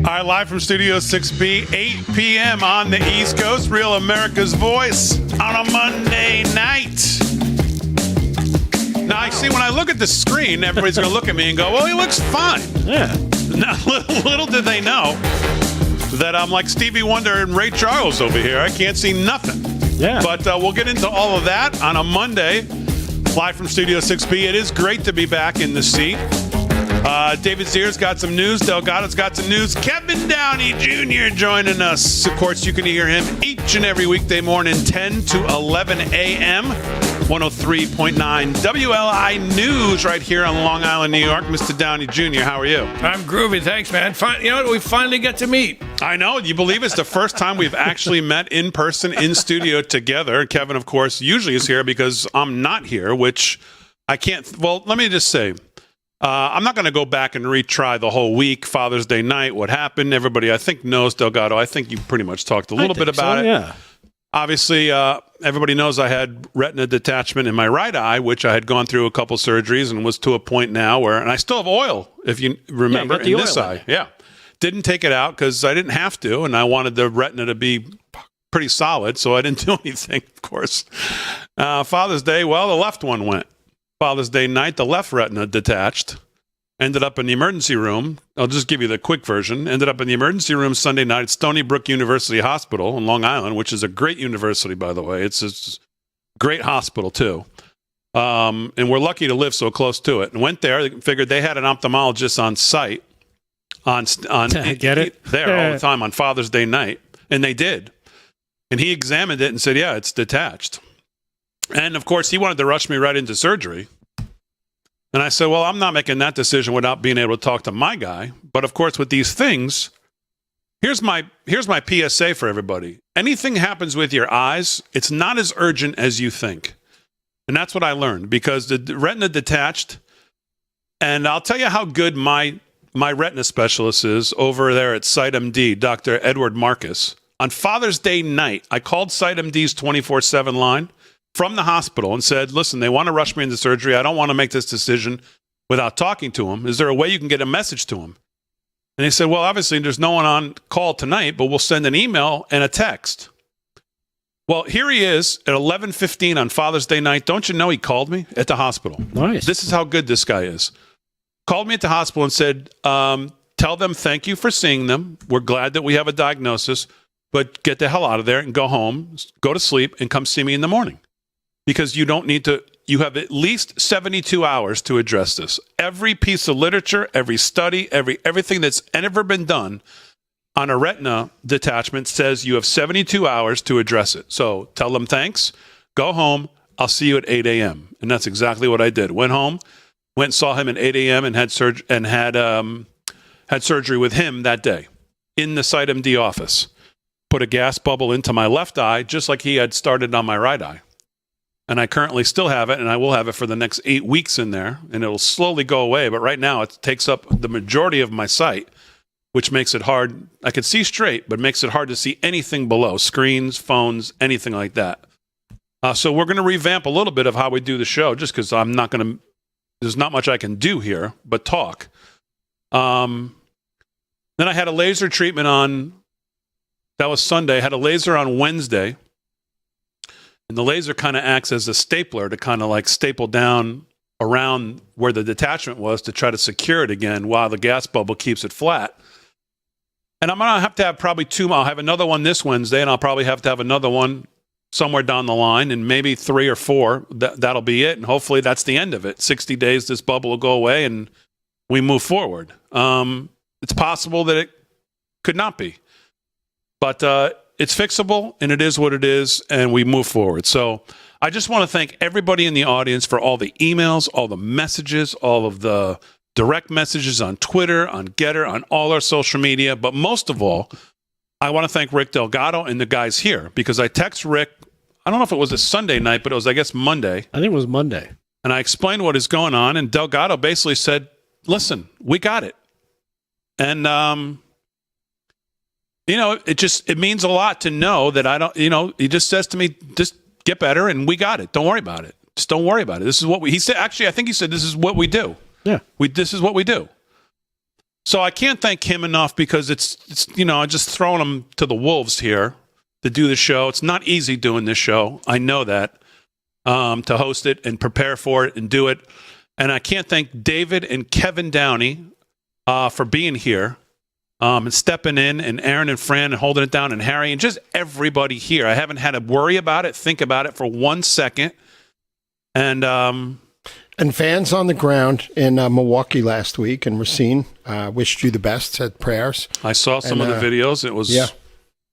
All right, live from Studio 6B, 8 p.m. on the East Coast, Real America's Voice on a Monday night. Now, I see when I look at the screen, everybody's going to look at me and go, well, he looks fine. Yeah. Now, little did they know that I'm like Stevie Wonder and Ray Charles over here. I can't see nothing. Yeah. But we'll get into all of that on a Monday, live from Studio 6B. It is great to be back in the seat. David Zier's got some news. Delgado's got some news. Kevin Downey Jr. joining us. Of course, you can hear him each and every weekday morning, 10 to 11 a.m., 103.9 WLI News right here on Long Island, New York. Mr. Downey Jr., how are you? I'm groovy. Thanks, man. You know what? We finally get to meet. I know. You believe it's the first time we've actually met in person in studio together. Kevin, of course, usually is here because I'm not here, which I can't. Well, let me just say, I'm not going to go back and retry the whole week, Father's Day night, what happened. Everybody, I think, knows Delgado. I think you pretty much talked a little bit about it. Yeah. Obviously, everybody knows I had retina detachment in my right eye, which I had gone through a couple surgeries and was to a point now where, and I still have oil, if you remember, in this eye. Yeah. Didn't take it out because I didn't have to, and I wanted the retina to be pretty solid, so I didn't do anything, of course. Father's Day, well, the left one went. Father's Day night, the left retina detached. Ended up in the emergency room. I'll just give you the quick version. Ended up in the emergency room Sunday night at Stony Brook University Hospital in Long Island, which is a great university, by the way. It's a great hospital, too. And we're lucky to live so close to it. And went there, figured they had an ophthalmologist on site. Get it? There all the time on Father's Day night. And they did. And he examined it and said, yeah, it's detached. And, of course, he wanted to rush me right into surgery. And I said, well, I'm not making that decision without being able to talk to my guy. But, of course, with these things, here's my PSA for everybody. Anything happens with your eyes, it's not as urgent as you think. And that's what I learned because the retina detached, and I'll tell you how good my retina specialist is over there at SiteMD, Dr. Edward Marcus. On Father's Day night, I called SiteMD's 24/7 line from the hospital and said, listen, they want to rush me into surgery. I don't want to make this decision without talking to him. Is there a way you can get a message to him? And he said, well, obviously there's no one on call tonight, but we'll send an email and a text. Well, here he is at 11:15 on Father's Day night. Don't you know he called me at the hospital? Nice. This is how good this guy is. Called me at the hospital and said, tell them thank you for seeing them. We're glad that we have a diagnosis, but get the hell out of there and go home, go to sleep, and come see me in the morning. Because you don't need to, you have at least 72 hours to address this. Every piece of literature, every study, everything that's ever been done on a retina detachment says you have 72 hours to address it. So tell them thanks, go home, I'll see you at 8 a.m. And that's exactly what I did. Went home, went and saw him at 8 a.m. and had surgery with him that day in the SiteMD office. Put a gas bubble into my left eye, just like he had started on my right eye. And I currently still have it, and I will have it for the next 8 weeks in there, and it'll slowly go away. But right now, it takes up the majority of my sight, which makes it hard. I can see straight, but makes it hard to see anything below, screens, phones, anything like that. So we're going to revamp a little bit of how we do the show, just because there's not much I can do here but talk. Then I had a laser treatment that was Sunday. I had a laser on Wednesday. And the laser kind of acts as a stapler to kind of like staple down around where the detachment was to try to secure it again while the gas bubble keeps it flat. And I'm going to have probably two. I'll have another one this Wednesday, and I'll probably have to have another one somewhere down the line, and maybe 3 or 4. That'll be it, and hopefully that's the end of it. 60 days, this bubble will go away, and we move forward. It's possible that it could not be. But it's fixable, and it is what it is, and we move forward. So I just want to thank everybody in the audience for all the emails, all the messages, all of the direct messages on Twitter, on Getter, on all our social media. But most of all, I want to thank Rick Delgado and the guys here, because I text Rick, I don't know if it was a Sunday night, but it was, I guess, Monday. I think it was Monday. And I explained what is going on, and Delgado basically said, listen, we got it. And, it means a lot to know that he just says to me, just get better and we got it. Don't worry about it. Just don't worry about it. This is what he said. Actually, I think he said, this is what we do. Yeah. This is what we do. So I can't thank him enough because it's just throwing him to the wolves here to do the show. It's not easy doing this show. I know that, to host it and prepare for it and do it. And I can't thank David and Kevin Downey for being here and stepping in, and Aaron and Fran and holding it down, and Harry and just everybody here. I haven't had to worry about it, think about it for 1 second. And fans on the ground in Milwaukee last week and Racine wished you the best, said prayers. I saw some of the videos. It was... Yeah.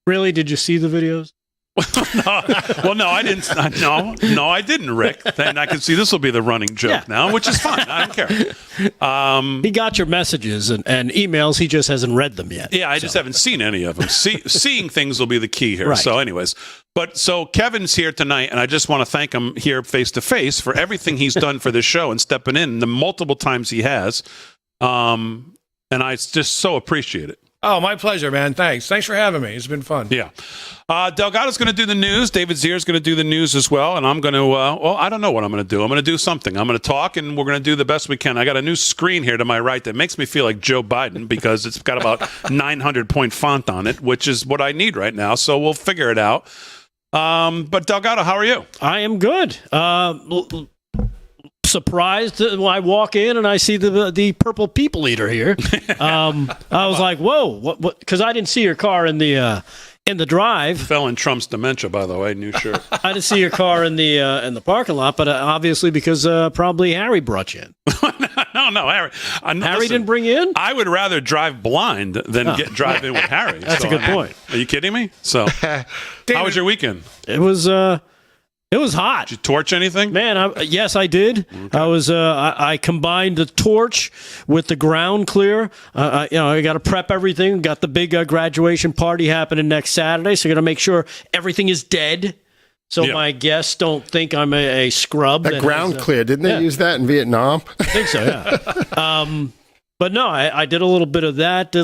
Really? Did you see the videos? No, I didn't. No, I didn't, Rick. And I can see this will be the running joke now, which is fine. I don't care. He got your messages and emails. He just hasn't read them yet. Yeah, I just haven't seen any of them. Seeing things will be the key here. Right. So anyways, so Kevin's here tonight, and I just want to thank him here face to face for everything he's done for this show and stepping in the multiple times he has. And I just so appreciate it. Oh, my pleasure, man. Thanks for having me. It's been fun. Yeah. Delgado's going to do the news. David Zier's going to do the news as well. And I'm going to, I don't know what I'm going to do. I'm going to do something. I'm going to talk, and we're going to do the best we can. I got a new screen here to my right that makes me feel like Joe Biden because it's got about 900-point font on it, which is what I need right now. So we'll figure it out. But Delgado, how are you? I am good. Surprised when I walk in and I see the purple people eater here. I was like, "Whoa!" What? Because I didn't see your car in the drive. Fell in Trump's dementia, by the way. New shirt. I didn't see your car in the parking lot, but obviously because probably Harry brought you in. No, Harry. Harry didn't bring you in? I would rather drive blind than drive in with Harry. That's a good point. Are you kidding me? So, how was your weekend? It was hot. Did you torch anything? Man, yes, I did. Okay. I combined the torch with the ground clear. I got to prep everything. Got the big graduation party happening next Saturday, so I got to make sure everything is dead, so my guests don't think I'm a scrub. That ground clear, didn't they use that in Vietnam? I think so, yeah. But no, I did a little bit of that.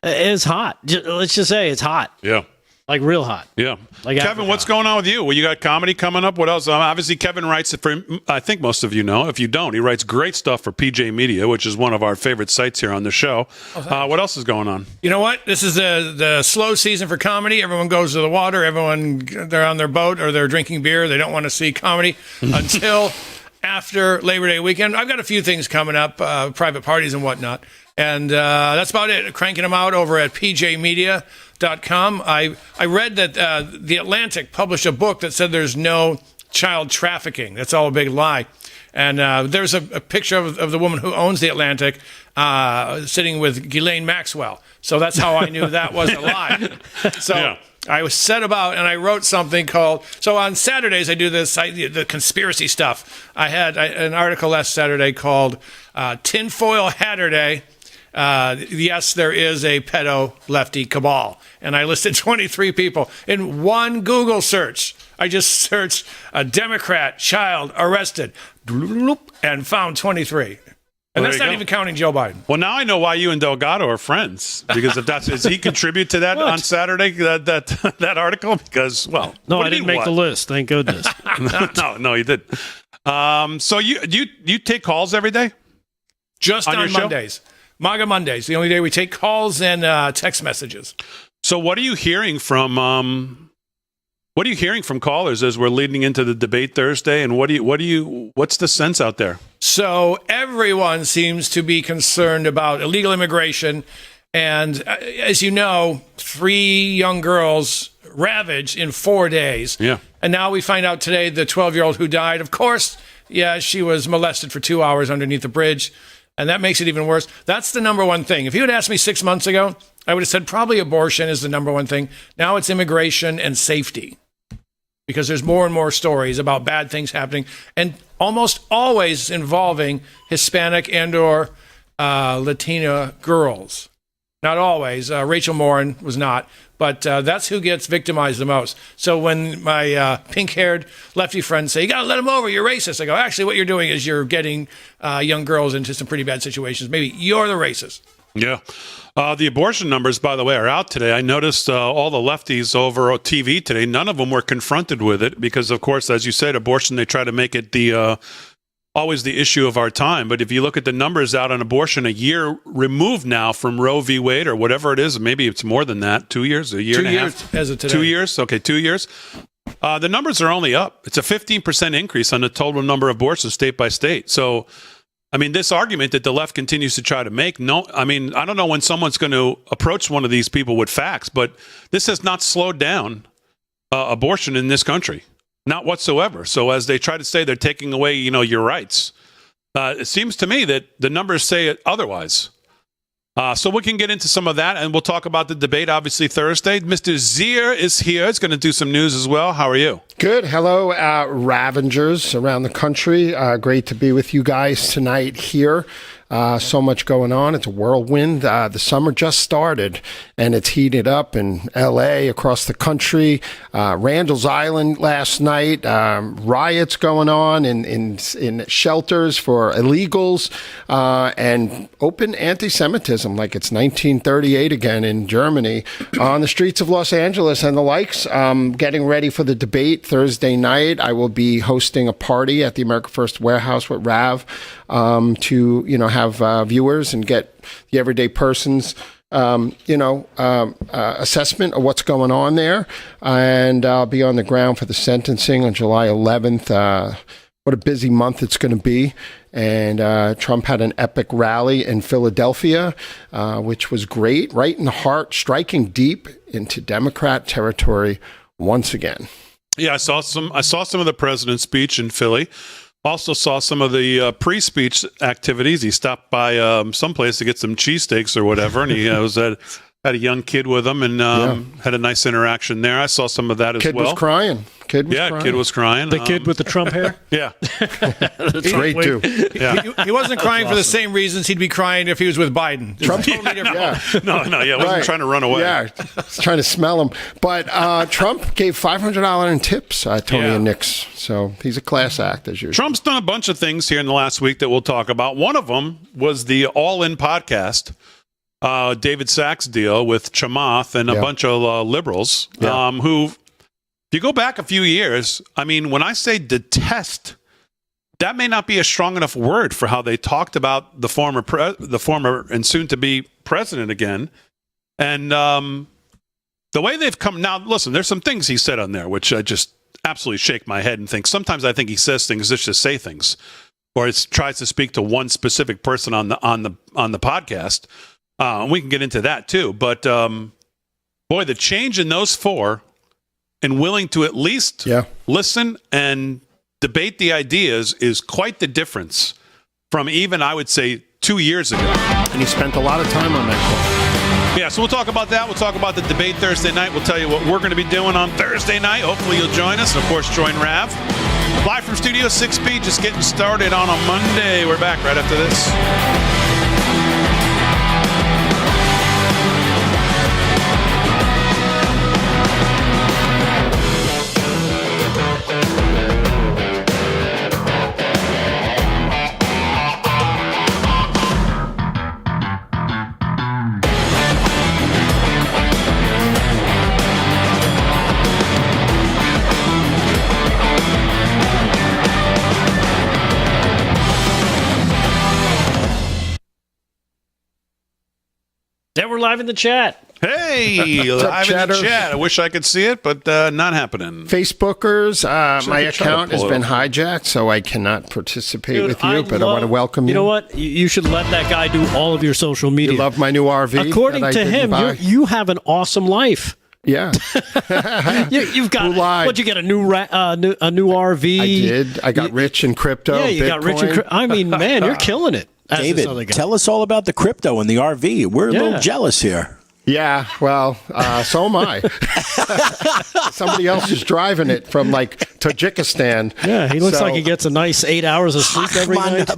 It's hot. Let's just say it's hot. Yeah. Like real hot. Yeah. Kevin, what's going on with you? Well, you got comedy coming up. What else? Obviously, Kevin writes for, I think most of you know. If you don't, he writes great stuff for PJ Media, which is one of our favorite sites here on the show. What else is going on? You know what? This is the slow season for comedy. Everyone goes to the water. They're on their boat or they're drinking beer. They don't want to see comedy until after Labor Day weekend. I've got a few things coming up, private parties and whatnot. And that's about it. Cranking them out over at pjmedia.com. I read that The Atlantic published a book that said there's no child trafficking. That's all a big lie. And there's a picture of the woman who owns The Atlantic sitting with Ghislaine Maxwell. So that's how I knew that was a lie. So yeah. I was set about, and I wrote something called, so on Saturdays I do the conspiracy stuff. I had an article last Saturday called Tinfoil Hatter Day. Yes, there is a pedo lefty cabal. And I listed 23 people in one Google search. I just searched a Democrat child arrested and found 23. And that's not even counting Joe Biden. Well, now I know why you and Delgado are friends. Because does he contribute to that on Saturday, that article? Because, well, no, I didn't make the list. Thank goodness. no, you didn't. So you take calls every day? Just on Mondays. MAGA Mondays, the only day we take calls and text messages. So what are you hearing from callers as we're leading into the debate Thursday? And what's the sense out there? So everyone seems to be concerned about illegal immigration. And as you know, 3 young girls ravaged in 4 days. Yeah. And now we find out today the 12-year-old who died, of course, she was molested for 2 hours underneath a bridge. And that makes it even worse. That's the number one thing. If you had asked me 6 months ago, I would have said probably abortion is the number one thing. Now it's immigration and safety. Because there's more and more stories about bad things happening, and almost always involving Hispanic and or Latina girls. Not always. Rachel Morin was not. But that's who gets victimized the most. So when my pink-haired lefty friends say, you got to let them over, you're racist, I go, actually, what you're doing is you're getting young girls into some pretty bad situations. Maybe you're the racist. Yeah. The abortion numbers, by the way, are out today. I noticed all the lefties over TV today, none of them were confronted with it because, of course, as you said, abortion, they try to make it the always the issue of our time. But if you look at the numbers out on abortion, a year removed now from Roe v. Wade or whatever it is, maybe it's more than that, 2 years, a year and a half. As of today. 2 years? Okay, 2 years. The numbers are only up. It's a 15% increase on the total number of abortions state by state. So, I mean, this argument that the left continues to try to make, I don't know when someone's going to approach one of these people with facts, but this has not slowed down abortion in this country. Not whatsoever. So as they try to say they're taking away, your rights, it seems to me that the numbers say it otherwise. So we can get into some of that, and we'll talk about the debate, obviously, Thursday. Mr. Zier is here. He's going to do some news as well. How are you? Good. Hello, Ravengers around the country. Great to be with you guys tonight here. So much going on. It's a whirlwind. The summer just started, and it's heated up in L.A., across the country. Randall's Island last night. Riots going on in shelters for illegals, and open anti-Semitism like it's 1938 again in Germany on the streets of Los Angeles and the likes. Getting ready for the debate Thursday night. I will be hosting a party at the America First Warehouse with Rav to, have viewers and get the everyday person's, assessment of what's going on there. And I'll be on the ground for the sentencing on July 11th. What a busy month it's going to be. And Trump had an epic rally in Philadelphia, which was great, right in the heart, striking deep into Democrat territory once again. Yeah, I saw some of the president's speech in Philly. Also saw some of the pre-speech activities. He stopped by someplace to get some cheesesteaks or whatever, and he had a young kid with him and had a nice interaction there. I saw some of that as well. Kid was crying. Kid was crying. The kid with the Trump hair? Yeah. That's great, too. Yeah. He wasn't crying for the same reasons he'd be crying if he was with Biden. Trump, totally different. Wasn't trying to run away. Yeah, he's trying to smell him. But Trump gave $500 in tips, Tony and Nix. So he's a class act, as usual. Trump's done a bunch of things here in the last week that we'll talk about. One of them was the All In podcast. David Sachs deal with Chamath and a bunch of liberals who, if you go back a few years, I mean, when I say detest, that may not be a strong enough word for how they talked about the former and soon-to-be president again. And the way they've come now, listen, there's some things he said on there which I just absolutely shake my head and think. Sometimes I think he says things just to say things, or it tries to speak to one specific person on the podcast. We can get into that too, but boy, the change in those four and willing to at least listen and debate the ideas is quite the difference from even, I would say, 2 years ago. And he spent a lot of time on that call. Yeah, so we'll talk about that. We'll talk about the debate Thursday night. We'll tell you what we're going to be doing on Thursday night. Hopefully you'll join us, and of course join Rav. Live from Studio 6B, just getting started on a Monday. We're back right after this. Yeah, we're live in the chat. Hey, live in the chat. I wish I could see it, but not happening. Facebookers, my account has been hijacked, so I cannot participate with you, but I want to welcome you. You know what? You should let that guy do all of your social media. You love my new RV? According to him, you have an awesome life. Yeah. You've got, what'd you get, a new RV? I did. I got rich in crypto. Yeah, you got rich in crypto. I mean, man, you're killing it. David, tell us all about the crypto and the RV. We're a little jealous here. Yeah, well, so am I. Somebody else is driving it from like Tajikistan. Yeah, he looks like he gets a nice 8 hours of sleep every night.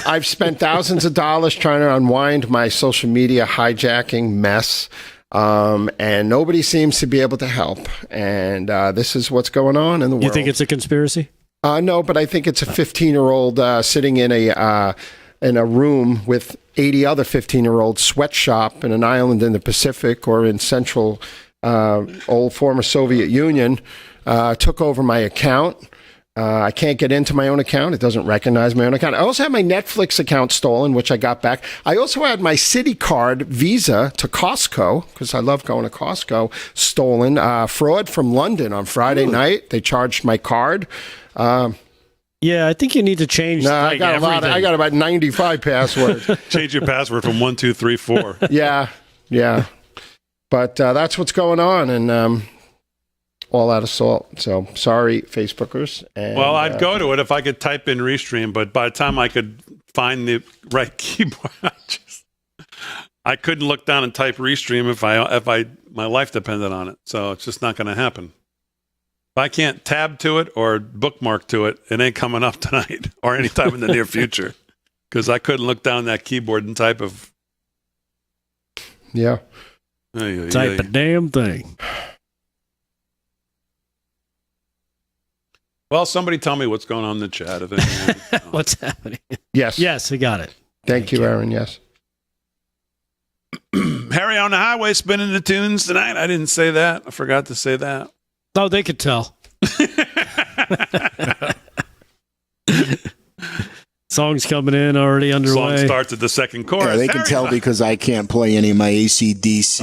I've spent thousands of dollars trying to unwind my social media hijacking mess. And nobody seems to be able to help. And this is what's going on in the world. You think it's a conspiracy? No, but I think it's a 15-year-old sitting in a room with 80 other 15-year-olds sweatshop in an island in the Pacific or in central old former Soviet Union, took over my account, I can't get into my own account. It doesn't recognize my own account. I also had my Netflix account stolen, which I got back. I also had my Citi card Visa to Costco, because I love going to Costco, stolen. Fraud from London on Friday night. They charged my card. Yeah, I think you need to change. I got I got about 95 passwords. Change your password from 1, 2, 3, 4. Yeah. But that's what's going on, and all out of salt. So sorry, Facebookers. And, Well, I'd go to it if I could type in Restream, but by the time I could find the right keyboard, I couldn't look down and type Restream if my life depended on it. So it's just not going to happen. If I can't tab to it or bookmark to it, it ain't coming up tonight or anytime in the near future, because I couldn't look down that keyboard and type of. Yeah. Type a damn thing. Well, somebody tell me what's going on in the chat. What's happening? Yes, I got it. Thank you, Aaron. Yes. Harry on the highway spinning the tunes tonight. I didn't say that. I forgot to say that. Oh, they could tell. Song's coming in already underway. Song starts at the second chorus. Yeah, they can tell because I can't play any of my AC/DC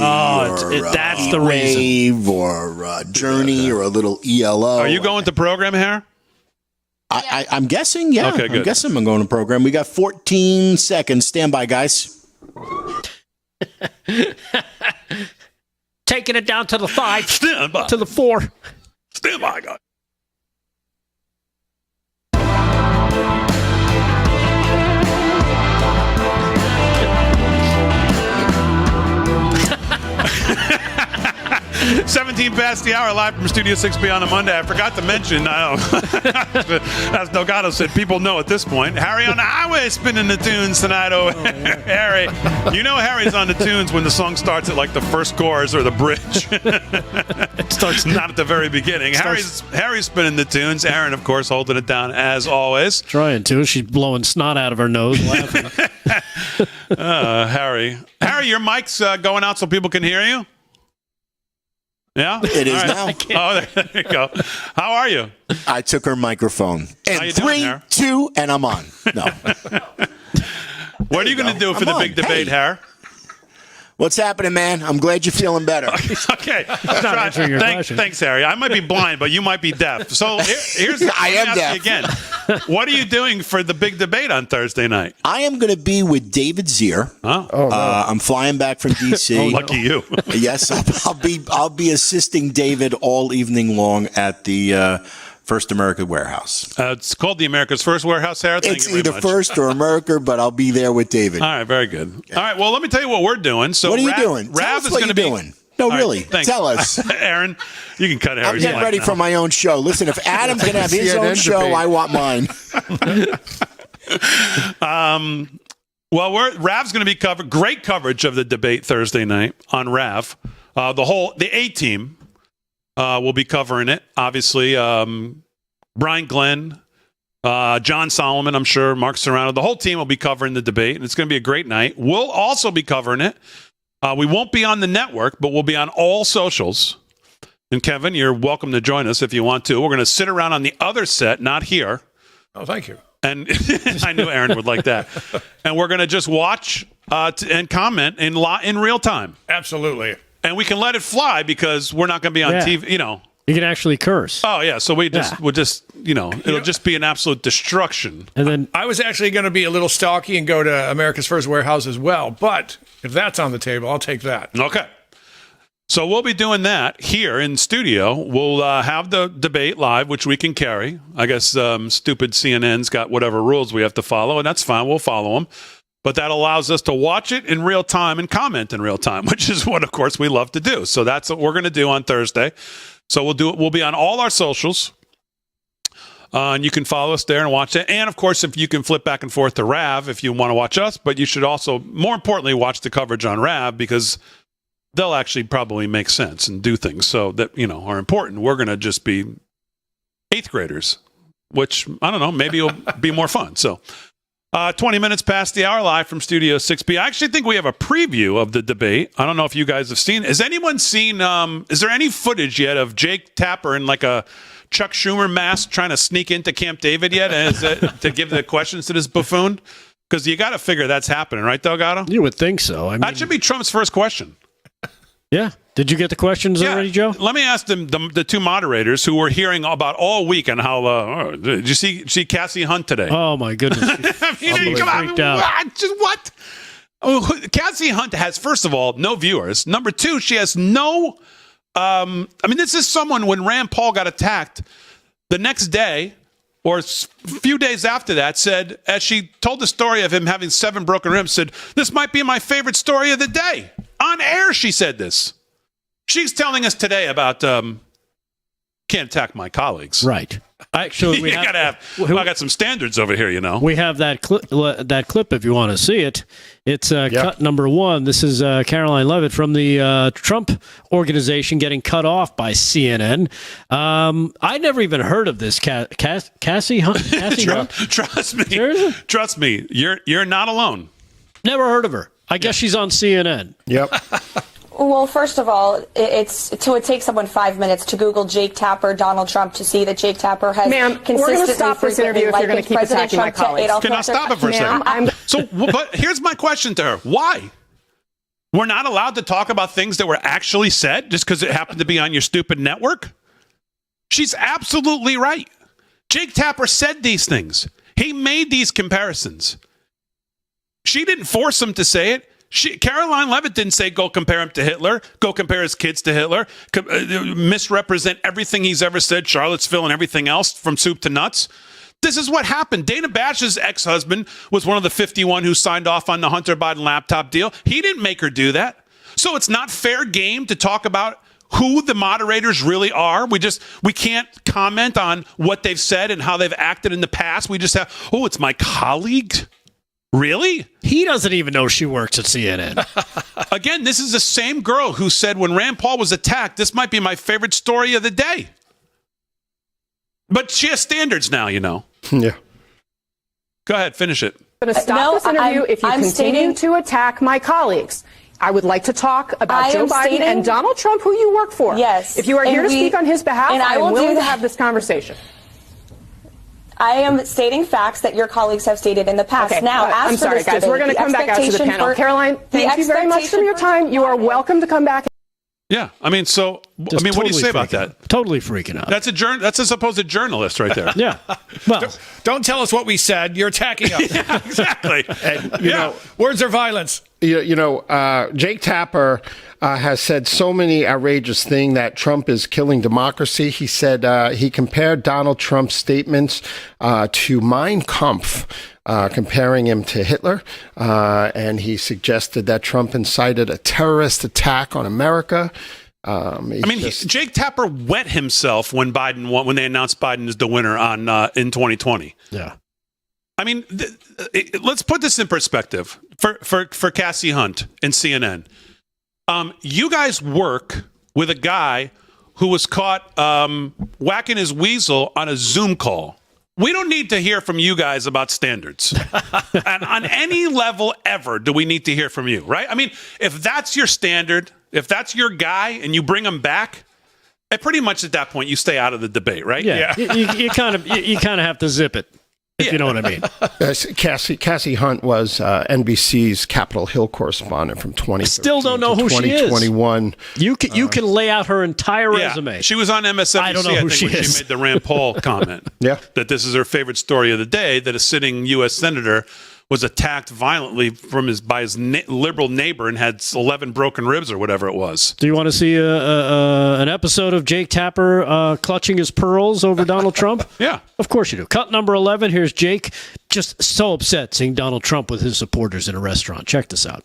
that's the Wave reason. or Journey or a little ELO. Are you going to program here? I'm guessing, yeah. Okay, good. I'm guessing I'm going to program. We got 14 seconds. Stand by, guys. Taking it down to the 5. Stand by. To the 4. Stand by, guys. $17 past the hour, live from Studio 6B on a Monday. I forgot to mention, as Delgado said, people know at this point, Harry on the highway spinning the tunes tonight. Oh, yeah. Harry. You know Harry's on the tunes when the song starts at like the first chorus or the bridge. It starts not at the very beginning. Harry's spinning the tunes. Aaron, of course, holding it down as always. Trying to. She's blowing snot out of her nose laughing. Harry, your mic's going out so people can hear you? Yeah? It is now. Oh, there you go. How are you? I took her microphone. How And you 3, doing, 2, and I'm on. No. What are you going to do for the big debate, Harry? What's happening, man? I'm glad you're feeling better. Okay. not answering your question. Thanks, Harry. I might be blind, but you might be deaf. So here's I am deaf. again. What are you doing for the big debate on Thursday night? I am going to be with David Zier. Oh, no. I'm flying back from D.C. Lucky you. Yes, I'll be assisting David all evening long at the First America Warehouse. It's called the America's First Warehouse, Harry. Thank It's you very either much. First or America, but I'll be there with David. All right, very good. All right, well, let me tell you what we're doing. So What are you doing? Tell Rav us is what going to you're be doing. No, All right, really. thanks. Tell us. Aaron, you can cut I'm Harry's getting mic ready now. for my own show. Listen, if Adam's going to have his own CNN show, debate. I want mine. Well, Rav's going to be great coverage of the debate Thursday night on Rav. The A team will be covering it. Obviously, Brian Glenn, John Solomon, I'm sure, Mark Serrano. The whole team will be covering the debate, and it's going to be a great night. We'll also be covering it. We won't be on the network, but we'll be on all socials. And Kevin, you're welcome to join us if you want to. We're going to sit around on the other set, not here. Oh, thank you. And I knew Aaron would like that. And we're going to just watch and comment in real time. Absolutely. And we can let it fly because we're not going to be on TV, you know. You can actually curse. Oh, yeah. So we'll just, it'll just be an absolute destruction. And then I was actually going to be a little stalky and go to America's First Warehouse as well. But if that's on the table, I'll take that. Okay. So we'll be doing that here in studio. We'll have the debate live, which we can carry. I guess stupid CNN's got whatever rules we have to follow, and that's fine. We'll follow them. But that allows us to watch it in real time and comment in real time, which is what, of course, we love to do. So that's what we're going to do on Thursday. So we'll do it. We'll be on all our socials, and you can follow us there and watch it. And of course, if you can flip back and forth to Rav if you want to watch us, but you should also, more importantly, watch the coverage on Rav because they'll actually probably make sense and do things so that are important. We're going to just be 8th graders, which I don't know, maybe it'll be more fun. So 20 minutes past the hour, live from Studio 6B. I actually think we have a preview of the debate. I don't know if you guys have seen. Has anyone seen, is there any footage yet of Jake Tapper in like a Chuck Schumer mask trying to sneak into Camp David yet to give the questions to this buffoon? Because you got to figure that's happening, right, Delgado? You would think so. I mean, That should be Trump's first question. yeah. Did you get the questions already, Joe? Let me ask them, the two moderators who were hearing about all week and how. Did you see Cassie Hunt today? Oh my goodness! I mean, come on, freaked out. what? Oh, Cassie Hunt has, first of all, no viewers. Number two, she has no. I mean, this is someone when Rand Paul got attacked the next day or a few days after that said, as she told the story of him having 7 broken ribs, said, "This might be my favorite story of the day." On air, she said this. She's telling us today about can't attack my colleagues. Right. Actually, we I got some standards over here, you know. We have that clip if you want to see it. It's cut number 1. This is Caroline Leavitt from the Trump organization getting cut off by CNN. I never even heard of this Cassie Hunt. Cassie Hunt? Trust me. Seriously? Trust me. You're not alone. Never heard of her. I guess she's on CNN. Yep. Well, first of all, it takes someone 5 minutes to Google Jake Tapper, Donald Trump, to see that Jake Tapper has consistently, we're going to stop this interview if you're going to keep attacking my colleagues. Can I stop it for a second? But here's my question to her. Why? We're not allowed to talk about things that were actually said just because it happened to be on your stupid network? She's absolutely right. Jake Tapper said these things. He made these comparisons. She didn't force him to say it. Caroline Leavitt didn't say go compare him to Hitler, go compare his kids to Hitler, misrepresent everything he's ever said, Charlottesville and everything else from soup to nuts. This is what happened. Dana Bash's ex-husband was one of the 51 who signed off on the Hunter Biden laptop deal. He didn't make her do that. So it's not fair game to talk about who the moderators really are. We can't comment on what they've said and how they've acted in the past. We just have, it's my colleague. Really? He doesn't even know she works at CNN. Again, this is the same girl who said when Rand Paul was attacked, this might be my favorite story of the day. But she has standards now, you know. Yeah. Go ahead, finish it. I'm going to stop this interview if you continue to attack my colleagues. I would like to talk about Joe Biden and Donald Trump, who you work for. Yes. If you are here to speak on his behalf, I am willing to have this conversation. I am stating facts that your colleagues have stated in the past. Okay, now, I'm sorry, guys. We're going to come back out to the panel. Caroline, thank you very much for your time. You are welcome to come back. Yeah, I mean, what do you say about that? Totally freaking out. That's a supposed jurnalist right there. Yeah. Well, don't tell us what we said. You're attacking us. Yeah, exactly. And, you know, words are violence. Jake Tapper has said so many outrageous things that Trump is killing democracy. He said he compared Donald Trump's statements to Mein Kampf, comparing him to Hitler. And he suggested that Trump incited a terrorist attack on America. Jake Tapper wet himself when Biden won, when they announced Biden as the winner in 2020. Yeah. I mean, let's put this in perspective for Cassie Hunt and CNN. You guys work with a guy who was caught whacking his weasel on a Zoom call. We don't need to hear from you guys about standards. And on any level ever do we need to hear from you, right? I mean, if that's your standard, if that's your guy and you bring him back, pretty much at that point you stay out of the debate, right? Yeah. You kind of have to zip it. If you know what I mean. Cassie Hunt was NBC's Capitol Hill correspondent from 2013 Still don't know who she is. 2021. You can lay out her entire resume. She was on MSNBC. I don't know who she is. She made the Rand Paul comment. Yeah. That this is her favorite story of the day, that a sitting U.S. senator was attacked violently by his liberal neighbor and had 11 broken ribs or whatever it was. Do you want to see an episode of Jake Tapper clutching his pearls over Donald Trump? Yeah. Of course you do. Cut number 11. Here's Jake, just so upset seeing Donald Trump with his supporters in a restaurant. Check this out.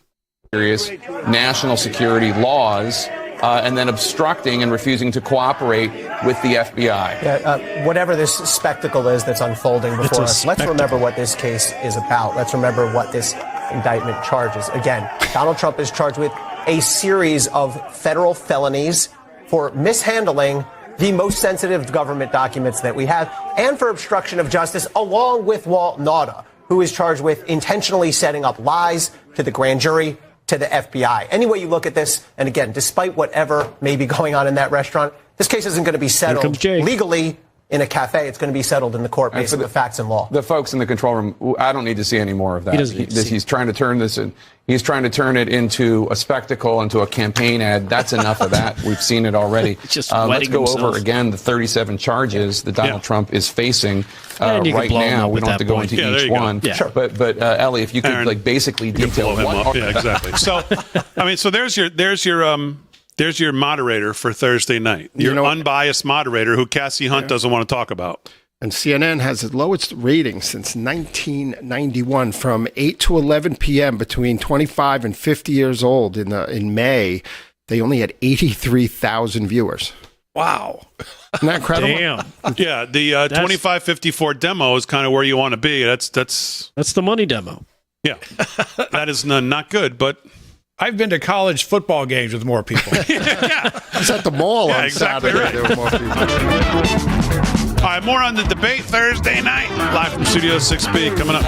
Serious national security laws and then obstructing and refusing to cooperate with the FBI. Whatever this spectacle is that's unfolding before us, let's remember what this case is about. Let's remember what this indictment charges. Again, Donald Trump is charged with a series of federal felonies for mishandling the most sensitive government documents that we have and for obstruction of justice, along with Walt Nauta, who is charged with intentionally setting up lies to the grand jury, to the FBI. Any way you look at this, and again, despite whatever may be going on in that restaurant, this case isn't going to be settled legally in a cafe. It's going to be settled in the court based on the facts and law. The folks in the control room, I don't need to see any more of that. He's trying to turn this in. He's trying to turn it into a spectacle, into a campaign ad. That's enough of that. We've seen it already. Let's go over again the 37 charges that Donald Trump is facing right now. We don't have to go into each one. Yeah. Sure. But Ellie, if you could Aaron, basically detail what. Yeah, exactly. So, so there's your moderator for Thursday night. Your unbiased moderator who Cassie Hunt doesn't want to talk about. And CNN has its lowest rating since 1991 from 8 to 11 p.m. between 25 and 50 years old in May. They only had 83,000 viewers. Wow. Isn't that incredible? Damn. Yeah, the 2554 demo is kind of where you want to be. That's the money demo. Yeah. That is not good, but I've been to college football games with more people. I was at the mall on Saturday. Right. There were more people. All right, more on the debate Thursday night. Live from Studio 6B coming up.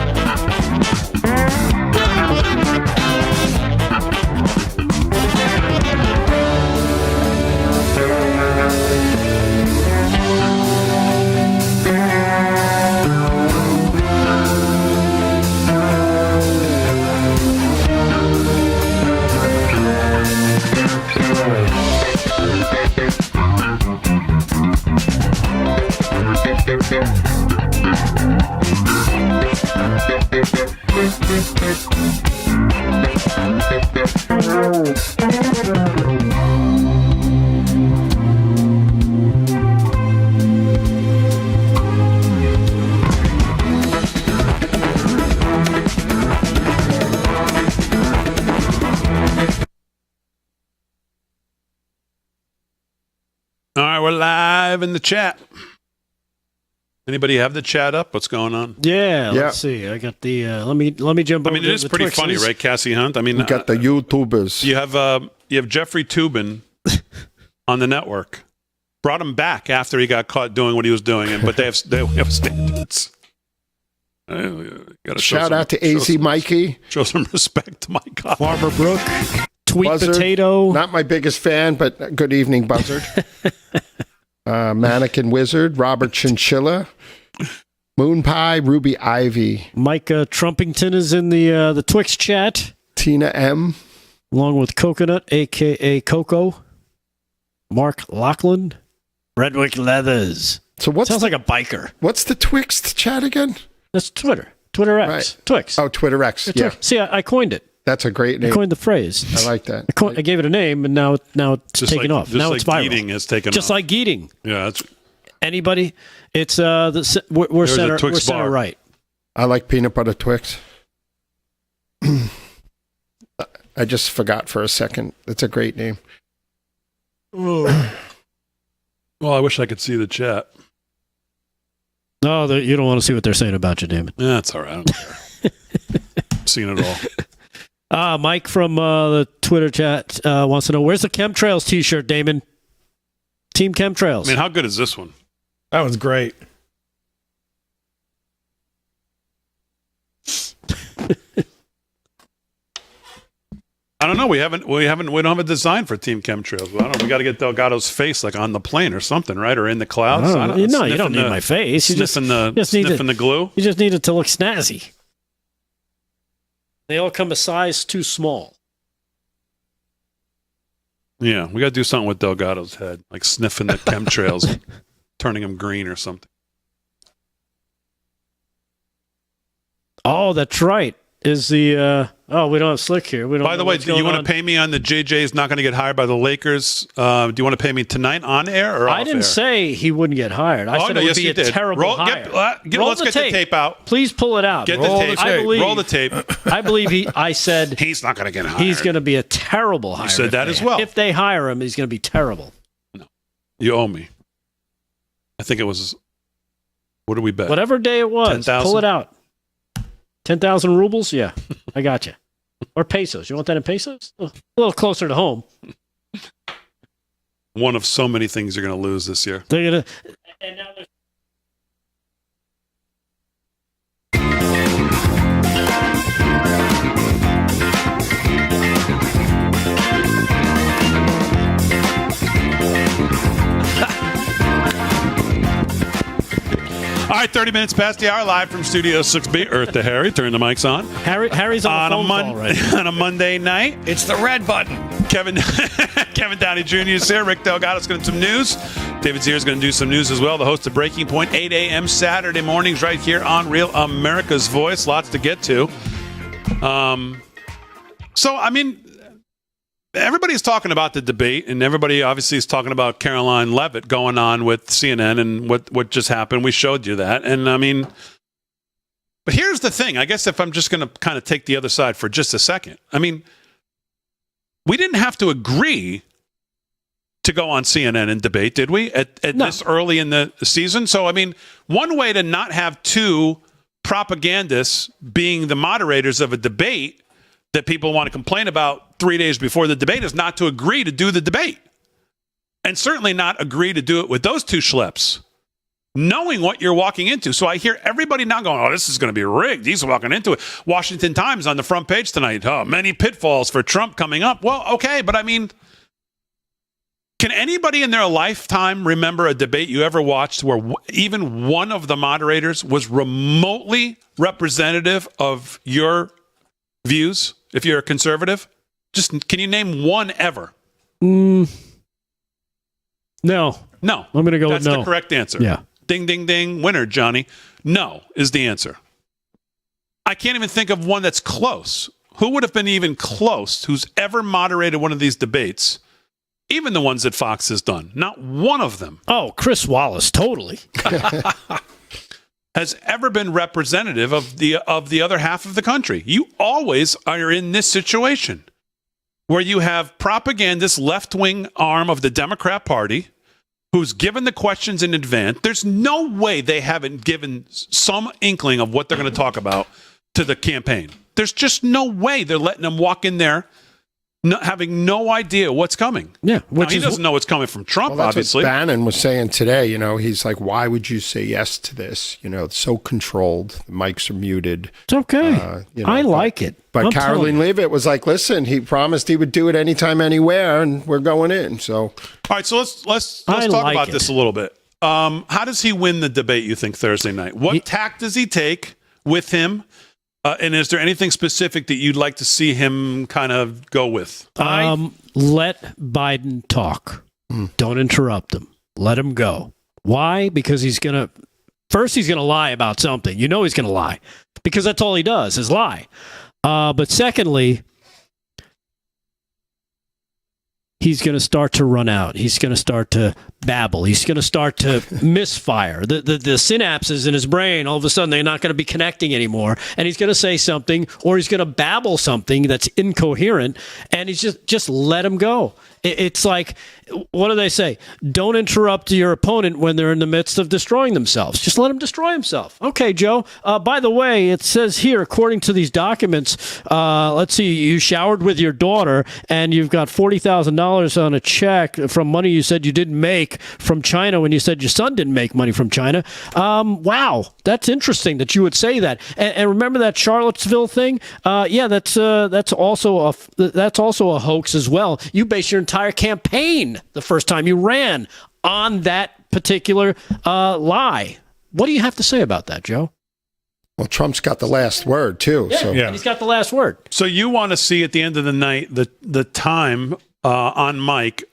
All right, we're live in the chat. Anybody have the chat up? What's going on? Yeah, let's see. I got the. Let me jump. I mean, it is pretty funny, right, Cassie Hunt? I mean, we got the YouTubers. You have Jeffrey Toobin on the network. Brought him back after he got caught doing what he was doing, but they have standards. Shout out to AZ Mikey. Show some respect to my God. Farmer Brook. Sweet Buzzard, Potato. Not my biggest fan, but good evening, Buzzard. Mannequin Wizard, Robert Chinchilla, Moon Pie, Ruby Ivy. Mike Trumpington is in the Twix chat. Tina M. Along with Coconut, a.k.a. Coco. Mark Lachlan. Redwick Leathers. So what sounds like a biker. What's the Twix chat again? That's Twitter. Twitter X. Right. Twix. Oh, Twitter X. Yeah. See, I coined it. That's a great name. I coined the phrase. I like that. I gave it a name, and now it's taken off. Now it's viral. Geeting has taken just off. Like Geeting. Yeah. That's... Anybody? It's we're center right. I like peanut butter Twix. I just forgot for a second. That's a great name. Well, I wish I could see the chat. No, you don't want to see what they're saying about you, Damon. Yeah, that's all right. I don't care. I've seen it all. Mike from the Twitter chat wants to know, where's the Chemtrails t-shirt, Damon? Team Chemtrails. I mean, how good is this one? That was great. I don't know. We don't have a design for Team Chemtrails. We got to get Delgado's face like on the plane or something, right? Or in the clouds. You don't need my face. You sniffing the glue. You just need it to look snazzy. They all come a size too small. Yeah, we got to do something with Delgado's head, like sniffing the chemtrails, turning him green or something. Oh, that's right. Is the we don't have Slick here. We don't. By the way, do you want to pay me on the JJ's not going to get hired by the Lakers? Do you want to pay me tonight on air or off air? I didn't say he wouldn't get hired. I said it would be a terrible hire. Let's get the tape out. Please pull it out. Get the tape. Roll the tape. I believe I said he's not going to get hired. He's going to be a terrible hire. You said that as well. If they hire him, he's going to be terrible. No, you owe me. I think it was. What did we bet? Whatever day it was, 10,000? Pull it out. 10,000 rubles? Yeah, I got you. Or pesos. You want that in pesos? A little closer to home. One of so many things you're going to lose this year. They're going to... And now there's... All right, 30 minutes past the hour, live from Studio 6B. Earth to Harry. Turn the mics on. Harry's on a phone call right now. On a Monday night. It's the red button. Kevin Downey Jr. is here. Rick Delgado's going to do some news. David Zier's going to do some news as well. The host of Breaking Point, 8 a.m. Saturday mornings right here on Real America's Voice. Lots to get to. So, I mean, everybody's talking about the debate, and everybody obviously is talking about Caroline Leavitt going on with CNN and what just happened. We showed you that. And, I mean, but here's the thing. I guess if I'm just going to kind of take the other side for just a second. I mean, we didn't have to agree to go on CNN and debate, did we, at this early in the season? So, I mean, one way to not have two propagandists being the moderators of a debate that people want to complain about 3 days before the debate is not to agree to do the debate. And certainly not agree to do it with those two schleps, knowing what you're walking into. So I hear everybody now going, oh, this is going to be rigged. He's walking into it. Washington Times on the front page tonight. Oh, many pitfalls for Trump coming up. Well, okay, but I mean, can anybody in their lifetime remember a debate you ever watched where even one of the moderators was remotely representative of your views? If you're a conservative, just can you name one ever? No. No. I'm going to go with no. That's the correct answer. Yeah. Ding, ding, ding. Winner, Johnny. No is the answer. I can't even think of one that's close. Who would have been even close who's ever moderated one of these debates? Even the ones that Fox has done. Not one of them. Oh, Chris Wallace, totally. Has ever been representative of the other half of the country. You always are in this situation where you have propagandist left-wing arm of the Democrat Party who's given the questions in advance. There's no way they haven't given some inkling of what they're going to talk about to the campaign. There's just no way they're letting them walk in there having no idea what's coming. Yeah. Now, he doesn't know what's coming from Trump, well, that's obviously. What Bannon was saying today, he's like, why would you say yes to this? It's so controlled. The mics are muted. It's okay. I like it. But Caroline Leavitt was like, listen, he promised he would do it anytime, anywhere, and we're going in. So, all right, so let's talk about this a little bit. How does he win the debate, you think, Thursday night? What tack does he take with him? And is there anything specific that you'd like to see him kind of go with? Let Biden talk. Don't interrupt him. Let him go. Why? Because he's going to lie about something. He's going to lie because that's all he does is lie. But secondly, he's going to start to run out. He's going to start to babble. He's going to start to misfire. The synapses in his brain, all of a sudden, they're not going to be connecting anymore. And he's going to say something, or he's going to babble something that's incoherent, and he's just let him go. It's like, what do they say? Don't interrupt your opponent when they're in the midst of destroying themselves. Just let him destroy himself. Okay, Joe. By the way, it says here, according to these documents, let's see, you showered with your daughter, and you've got $40,000 on a check from money you said you didn't make from China when you said your son didn't make money from China. Wow, that's interesting that you would say that. And remember that Charlottesville thing? Yeah, that's also a hoax as well. You base your entire campaign the first time you ran on that particular lie. What do you have to say about that, Joe? Well, Trump's got the last word, too. Yeah, he's got the last word. So you want to see at the end of the night the time on mic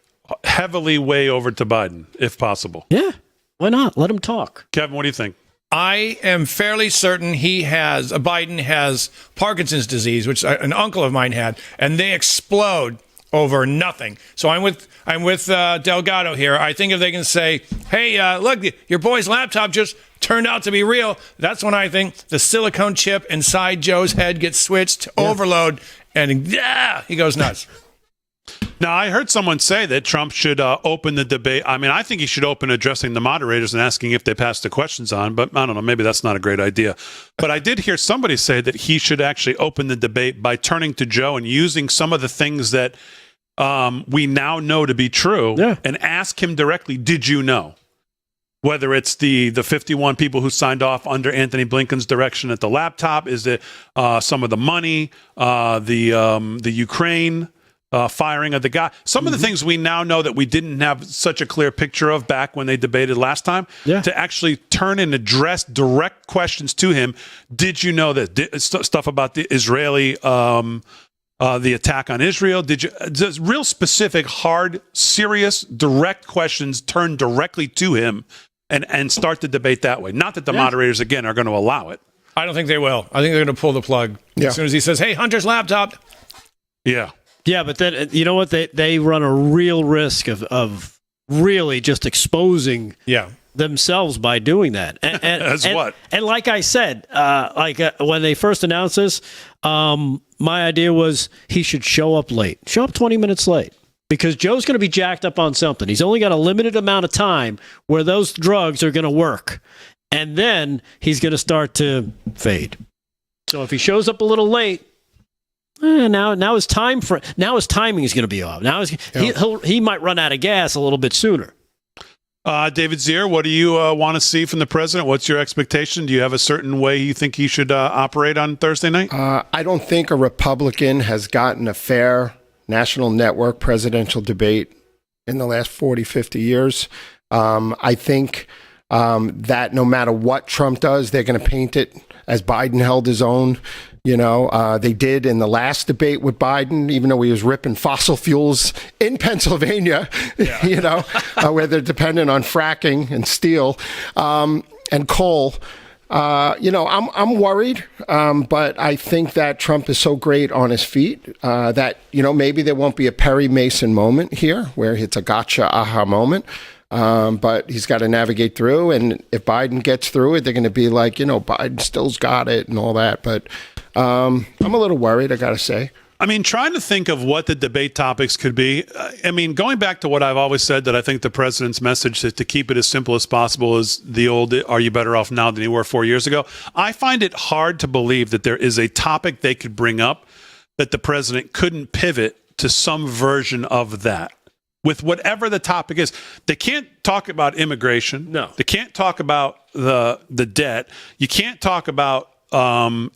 heavily weigh over to Biden, if possible. Yeah, why not? Let him talk. Kevin, what do you think? I am fairly certain Biden has Parkinson's disease, which an uncle of mine had, and they explode over nothing. So I'm with Delgado here. I think if they can say, hey, look, your boy's laptop just turned out to be real, that's when I think the silicone chip inside Joe's head gets switched to overload, and he goes nuts. Now, I heard someone say that Trump should open the debate. I mean, I think he should open addressing the moderators and asking if they pass the questions on, but I don't know, maybe that's not a great idea. But I did hear somebody say that he should actually open the debate by turning to Joe and using some of the things that we now know to be true and ask him directly, did you know? Whether it's the 51 people who signed off under Anthony Blinken's direction at the laptop, is it some of the money, the Ukraine firing of the guy. Some of the things we now know that we didn't have such a clear picture of back when they debated last time, to actually turn and address direct questions to him. Did you know that stuff about the Israeli, the attack on Israel? Did you just real specific, hard, serious, direct questions turned directly to him and start the debate that way? Not that the moderators, again, are going to allow it. I don't think they will. I think they're going to pull the plug as soon as he says, hey, Hunter's laptop. Yeah. Yeah, but then, you know what? They run a real risk of really just exposing themselves by doing that. And like I said, when they first announced this, my idea was he should show up late. Show up 20 minutes late. Because Joe's going to be jacked up on something. He's only got a limited amount of time where those drugs are going to work. And then he's going to start to fade. So if he shows up a little late, now his timing is going to be off. Now he might run out of gas a little bit sooner. David Zier, what do you want to see from the president? What's your expectation? Do you have a certain way you think he should operate on Thursday night? I don't think a Republican has gotten a fair national network presidential debate in the last 40, 50 years. I think that no matter what Trump does, they're going to paint it as Biden held his own. They did in the last debate with Biden, even though he was ripping fossil fuels in Pennsylvania, where they're dependent on fracking and steel and coal. I'm worried, but I think that Trump is so great on his feet that, maybe there won't be a Perry Mason moment here where it's a gotcha aha moment. But he's got to navigate through. And if Biden gets through it, they're going to be like, Biden still's got it and all that. But I'm a little worried, I got to say. I mean, trying to think of what the debate topics could be. Going back to what I've always said, that I think the president's message is to keep it as simple as possible is the old, are you better off now than you were 4 years ago? I find it hard to believe that there is a topic they could bring up that the president couldn't pivot to some version of that. With whatever the topic is. They can't talk about immigration. No. They can't talk about the debt. You can't talk about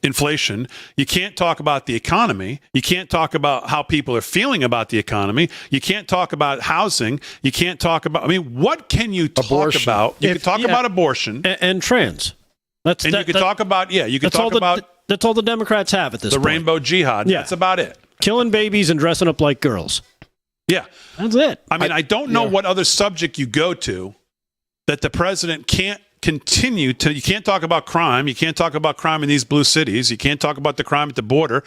inflation. You can't talk about the economy. You can't talk about how people are feeling about the economy. You can't talk about housing. You can't talk about, what can you talk about? You can talk about abortion. And trans. You can talk about that's all the Democrats have at this point. The rainbow jihad. Yeah. That's about it. Killing babies and dressing up like girls. Yeah. That's it. I don't know what other subject you go to that the president can't continue to. You can't talk about crime. You can't talk about crime in these blue cities. You can't talk about the crime at the border.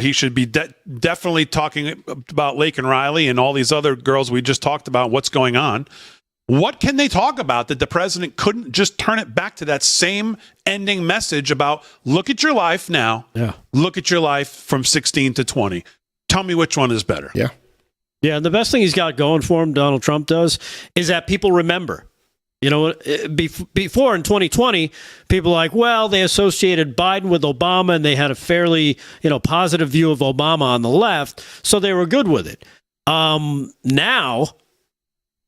He should be definitely talking about Lake and Riley and all these other girls we just talked about, what's going on. What can they talk about that the president couldn't just turn it back to that same ending message about look at your life now. Yeah. Look at your life from 16 to 20. Tell me which one is better. Yeah. Yeah, and the best thing he's got going for him, Donald Trump does, is that people remember. Before in 2020, people were like, well, they associated Biden with Obama and they had a fairly, positive view of Obama on the left, so they were good with it. Now,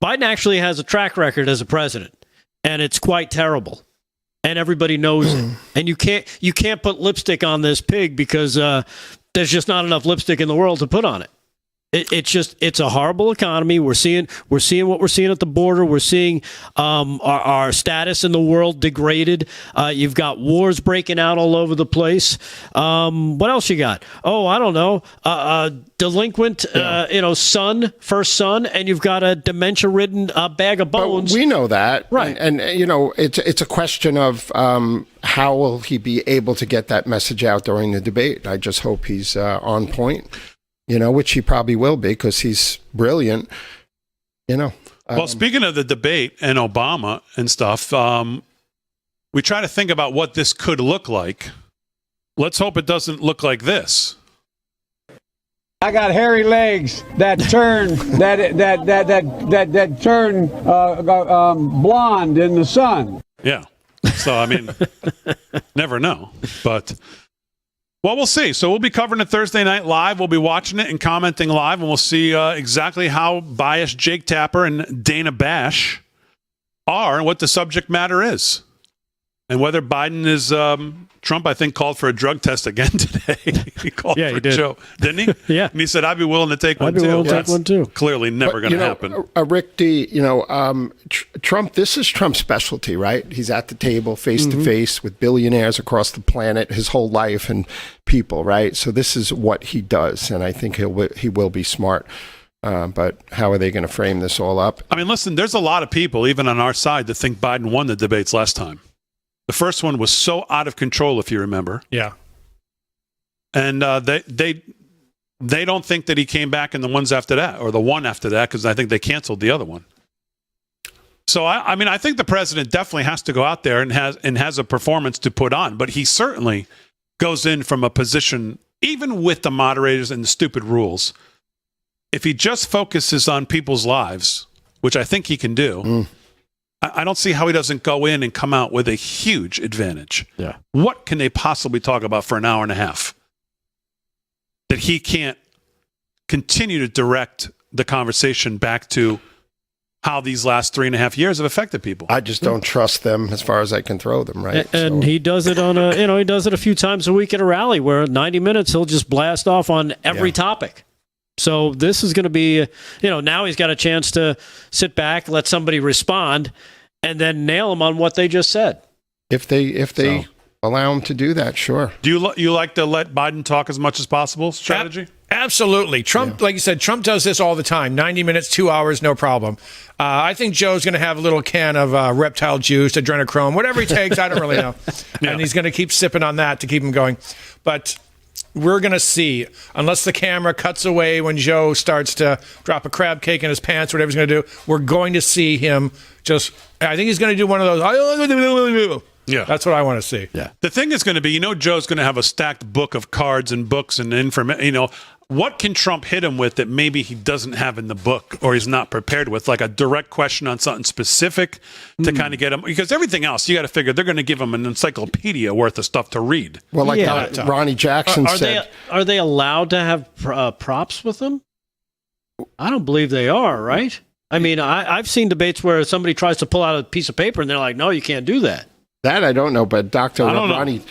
Biden actually has a track record as a president, and it's quite terrible. And everybody knows it. And you can't put lipstick on this pig because there's just not enough lipstick in the world to put on it. It's a horrible economy. We're seeing what we're seeing at the border. We're seeing our status in the world degraded. You've got wars breaking out all over the place. What else you got? Oh, I don't know. Delinquent, first son, and you've got a dementia-ridden bag of bones. But we know that, right? And it's a question of how will he be able to get that message out during the debate. I just hope he's on point. Which he probably will be because he's brilliant, Well, speaking of the debate and Obama and stuff, we try to think about what this could look like. Let's hope it doesn't look like this. I got hairy legs that turn that turn blonde in the sun. Yeah. So never know, but. Well, we'll see. So we'll be covering it Thursday night live. We'll be watching it and commenting live, and we'll see exactly how biased Jake Tapper and Dana Bash are and what the subject matter is. And whether Biden is Trump, I think, called for a drug test again today. He called for he did. Joe, didn't he? Yeah. And he said, "I'd be willing to take one I'd be too." willing to take one too. Clearly, never going to happen. Rick D. Trump. This is Trump's specialty, right? He's at the table, face to face with billionaires across the planet, his whole life and people, right? So this is what he does, and I think he will be smart. But how are they going to frame this all up? I mean, listen, there's a lot of people, even on our side, that think Biden won the debates last time. The first one was so out of control, if you remember. Yeah. And they don't think that he came back in the ones after that, or the one after that, because I think they canceled the other one. So, I mean, I think the president definitely has to go out there and has a performance to put on. But he certainly goes in from a position, even with the moderators and the stupid rules, if he just focuses on people's lives, which I think he can do, I don't see how he doesn't go in and come out with a huge advantage. Yeah. What can they possibly talk about for an hour and a half that he can't continue to direct the conversation back to how these last 3.5 years have affected people? I just don't trust them as far as I can throw them, right? And he does it on he does it a few times a week at a rally where 90 minutes he'll just blast off on every topic. So this is going to be, now he's got a chance to sit back, let somebody respond, and then nail them on what they just said. If they allow him to do that, sure. Do you like to let Biden talk as much as possible strategy? Absolutely. Trump, like you said, Trump does this all the time. 90 minutes, 2 hours, no problem. I think Joe's going to have a little can of reptile juice, adrenochrome, whatever he takes. I don't really know. And he's going to keep sipping on that to keep him going. But we're going to see, unless the camera cuts away when Joe starts to drop a crab cake in his pants, whatever he's going to do, we're going to see him I think he's going to do one of those. Yeah. That's what I want to see. Yeah. The thing is going to be, Joe's going to have a stacked book of cards and books and information. What can Trump hit him with that maybe he doesn't have in the book or he's not prepared with? Like a direct question on something specific to kind of get him. Because everything else, you got to figure they're going to give him an encyclopedia worth of stuff to read. Well, like Ronnie Jackson said. Are they allowed to have props with them? I don't believe they are, right? I mean, I've seen debates where somebody tries to pull out a piece of paper and they're like, no, you can't do that. That I don't know, but Dr. Ronnie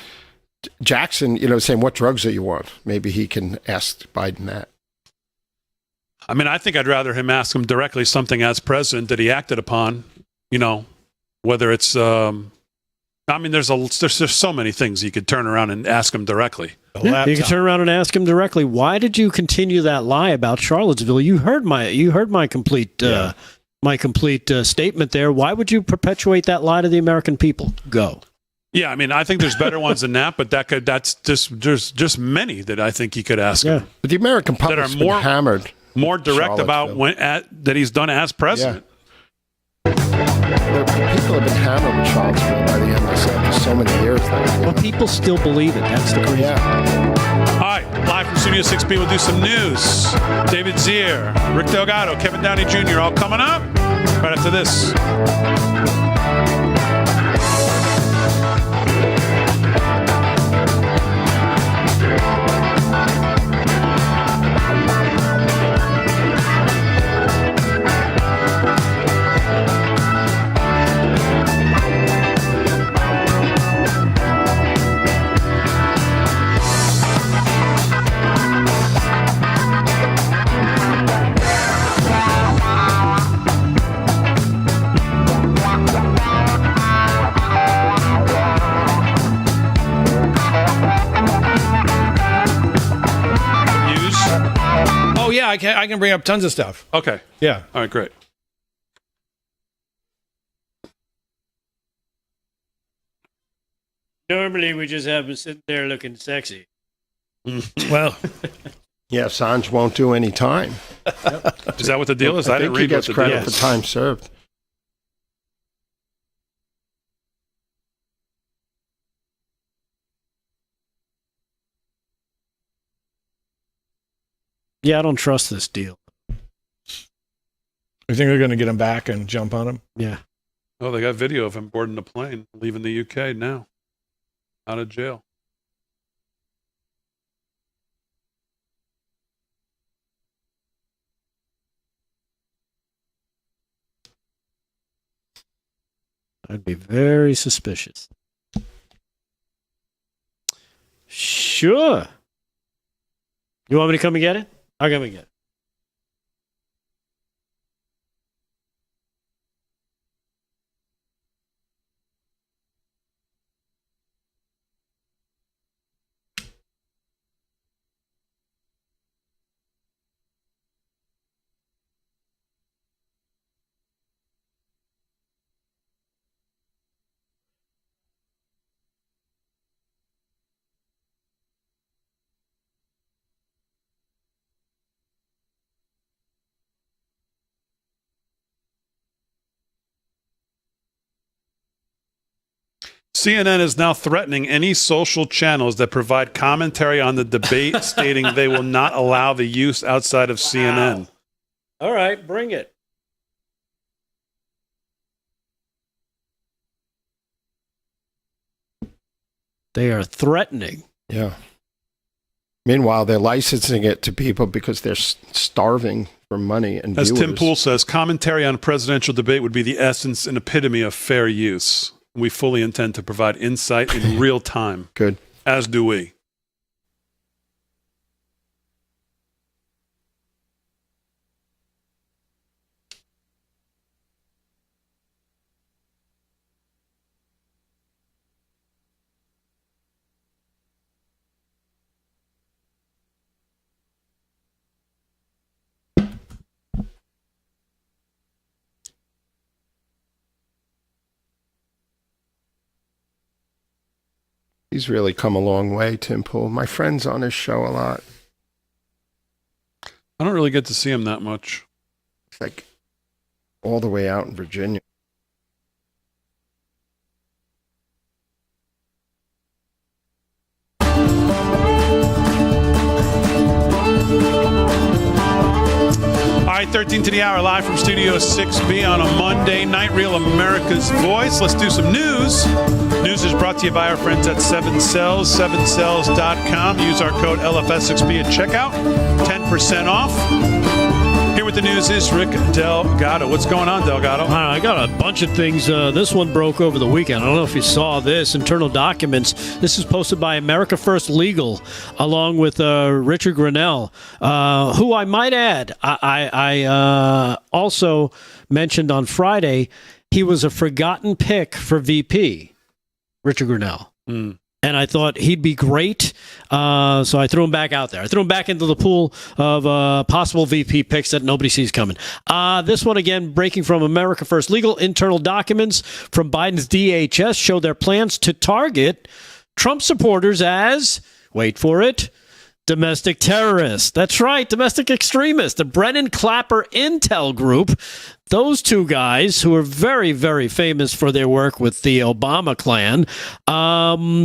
Jackson, saying, what drugs do you want? Maybe he can ask Biden that. I mean, I think I'd rather him ask him directly something as president that he acted upon, whether it's, there's so many things you could turn around and ask him directly. Yeah, you can turn around and ask him directly, why did you continue that lie about Charlottesville? You heard my complete statement there. Why would you perpetuate that lie to the American people? Go. Yeah, I mean, I think there's better ones than that, but there's just many that I think he could ask him. But the American public's been hammered. More direct about that he's done as president. People have been hammered with Charlottesville by the MSM for so many years now. But people still believe it. That's the crazy. All right, live from Studio 6B, we'll do some news. David Zier, Rick Delgado, Kevin Downey Jr. all coming up right after this. I can bring up tons of stuff. Okay. Yeah. All right, great. Normally, we just have him sitting there looking sexy. Well, yeah, Assange won't do any time. Is that what the deal is? I think he gets credit for time served. Yeah, I don't trust this deal. You think they're going to get him back and jump on him? Yeah. Oh, they got video of him boarding a plane, leaving the UK now, out of jail. I'd be very suspicious. Sure. You want me to come and get it? I'll come and get it. CNN is now threatening any social channels that provide commentary on the debate, stating they will not allow the use outside of CNN. All right, bring it. They are threatening. Yeah. Meanwhile, they're licensing it to people because they're starving for money and As viewers. Tim Pool says, commentary on a presidential debate would be the essence and epitome of fair use. We fully intend to provide insight in real time. Good. As do we. He's really come a long way, Tim Pool. My friend's on his show a lot. I don't really get to see him that much. It's like all the way out in Virginia. All right, 13 to the hour, live from Studio 6B on a Monday night. Real America's Voice. Let's do some news. News is brought to you by our friends at 7cells, 7cells.com. Use our code LFS6B at checkout. 10% off. Here with the news is Rick Delgado. What's going on, Delgado? I got a bunch of things. This one broke over the weekend. I don't know if you saw this. Internal documents. This is posted by America First Legal, along with Richard Grinnell, who I might add, I also mentioned on Friday, he was a forgotten pick for VP, Richard Grinnell. And I thought he'd be great, so I threw him back out there. I threw him back into the pool of possible VP picks that nobody sees coming. This one, again, breaking from America First Legal. Internal documents from Biden's DHS show their plans to target Trump supporters as, wait for it, domestic terrorists. That's right, domestic extremists. The Brennan Clapper Intel Group, those two guys who are very, very famous for their work with the Obama clan,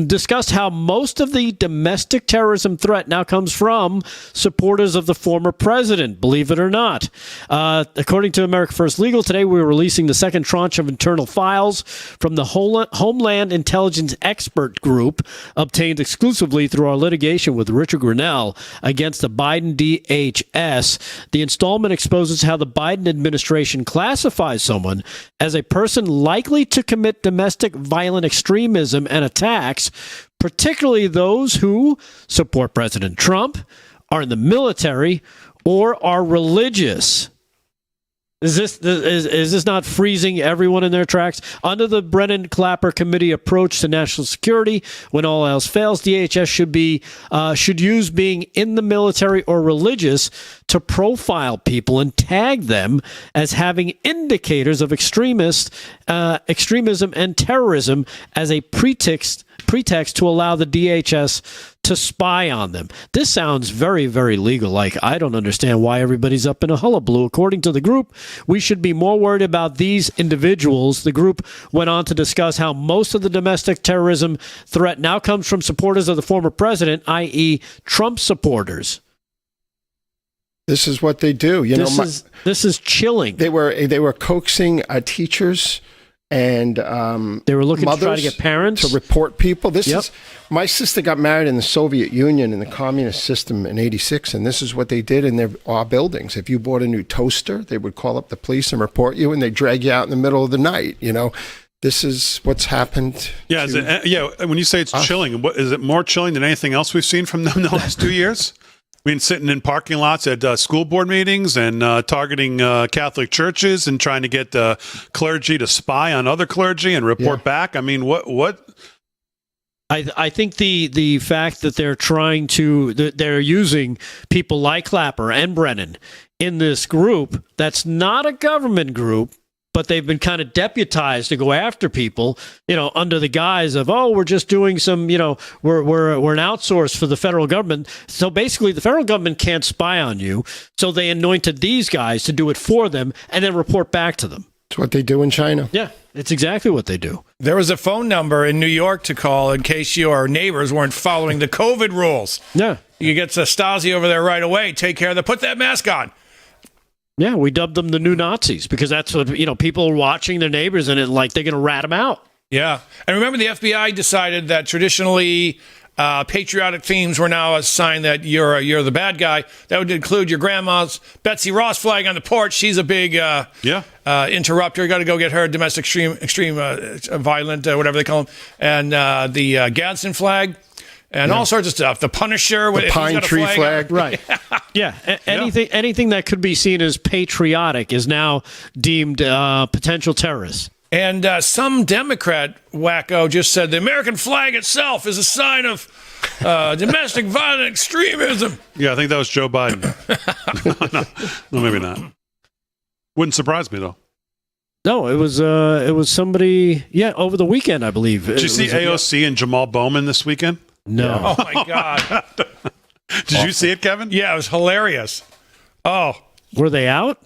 discussed how most of the domestic terrorism threat now comes from supporters of the former president, believe it or not. According to America First Legal, today we're releasing the second tranche of internal files from the Homeland Intelligence Expert Group, obtained exclusively through our litigation with Richard Grinnell against the Biden DHS. The installment exposes how the Biden administration classifies someone as a person likely to commit domestic violent extremism and attacks, particularly those who support President Trump, are in the military, or are religious. Is this not freezing everyone in their tracks? Under the Brennan Clapper Committee approach to national security, when all else fails, DHS should use being in the military or religious to profile people and tag them as having indicators of extremism and terrorism as a pretext to allow the DHS to spy on them. This sounds very, very legal. Like, I don't understand why everybody's up in a hullabaloo. According to the group, we should be more worried about these individuals. The group went on to discuss how most of the domestic terrorism threat now comes from supporters of the former president, i.e. Trump supporters. This is what they do. This is chilling. They were coaxing teachers and they were looking to try to get parents to report people. My sister got married in the Soviet Union in the communist system in '86, and this is what they did in our buildings. If you bought a new toaster, they would call up the police and report you, and they drag you out in the middle of the night. this is what's happened. Yeah, when you say it's chilling, is it more chilling than anything else we've seen from them in the last 2 years? I mean, sitting in parking lots at school board meetings and targeting Catholic churches and trying to get clergy to spy on other clergy and report back. I mean, what? I think the fact that they're using people like Clapper and Brennan in this group that's not a government group, but they've been kind of deputized to go after people, under the guise of, we're just doing some, we're an outsource for the federal government. So basically the federal government can't spy on you. So they anointed these guys to do it for them and then report back to them. It's what they do in China. Yeah, it's exactly what they do. There was a phone number in New York to call in case your neighbors weren't following the COVID rules. Yeah. You get Stasi over there right away. Take care of that. Put that mask on. Yeah, we dubbed them the new Nazis because that's what, people are watching their neighbors and they're going to rat them out. Yeah. And remember, the FBI decided that traditionally patriotic themes were now a sign that you're the bad guy. That would include your grandma's Betsy Ross flag on the porch. She's a big interrupter. You got to go get her domestic extreme violent, whatever they call them. And the Gadsden flag. And all sorts of stuff. The Punisher, the pine tree flag, right? Yeah, anything that could be seen as patriotic is now deemed potential terrorists. And some Democrat wacko just said the American flag itself is a sign of domestic violent extremism. Yeah, I think that was Joe Biden. No, maybe not. Wouldn't surprise me though. No, it was somebody. Yeah, over the weekend, I believe. Did you see AOC and Jamal Bowman this weekend? No. Oh, my God. Did you see it, Kevin? Yeah, it was hilarious. Oh. Were they out?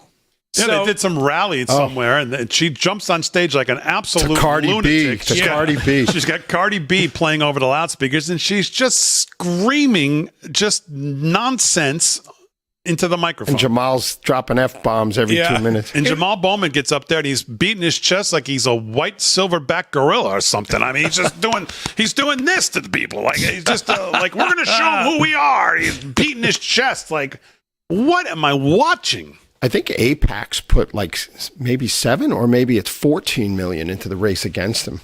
Yeah, they did some rally somewhere, and she jumps on stage like an absolute lunatic. Cardi B. She's got Cardi B playing over the loudspeakers, and she's just screaming just nonsense into the microphone. And Jamal's dropping F-bombs every 2 minutes. And Jamal Bowman gets up there and he's beating his chest like he's a white silverback gorilla or something. I mean, he's doing this to the people. Like, he's just like, we're going to show them who we are. He's beating his chest. Like, what am I watching? I think AIPAC's put like maybe 7 or maybe it's 14 million into the race against him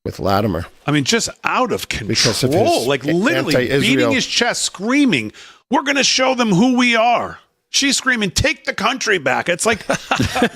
with Latimer. I mean, just out of control. Because of his like literally beating his chest, screaming, we're going to show them who we are. She's screaming, take the country back. It's like,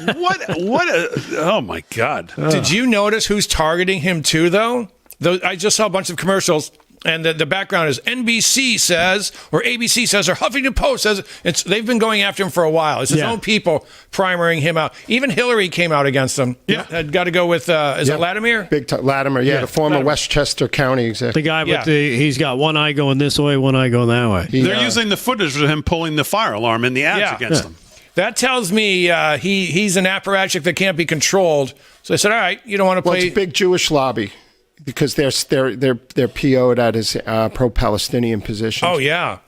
oh my God. Did you notice who's targeting him too, though? I just saw a bunch of commercials, and the background is NBC says, or ABC says, or Huffington Post says. They've been going after him for a while. It's his own people primering him out. Even Hillary came out against him. Yeah. Had got to go with, is it Latimer? Latimer, the former Latimer. Westchester County executive. The guy with he's got one eye going this way, one eye going that way. They're using the footage of him pulling the fire alarm in the ads against him. That tells me he's an apparatchik that can't be controlled. So I said, all right, you don't want to play. Well, it's a big Jewish lobby. Because they're PO'd at his pro-Palestinian position. Oh yeah,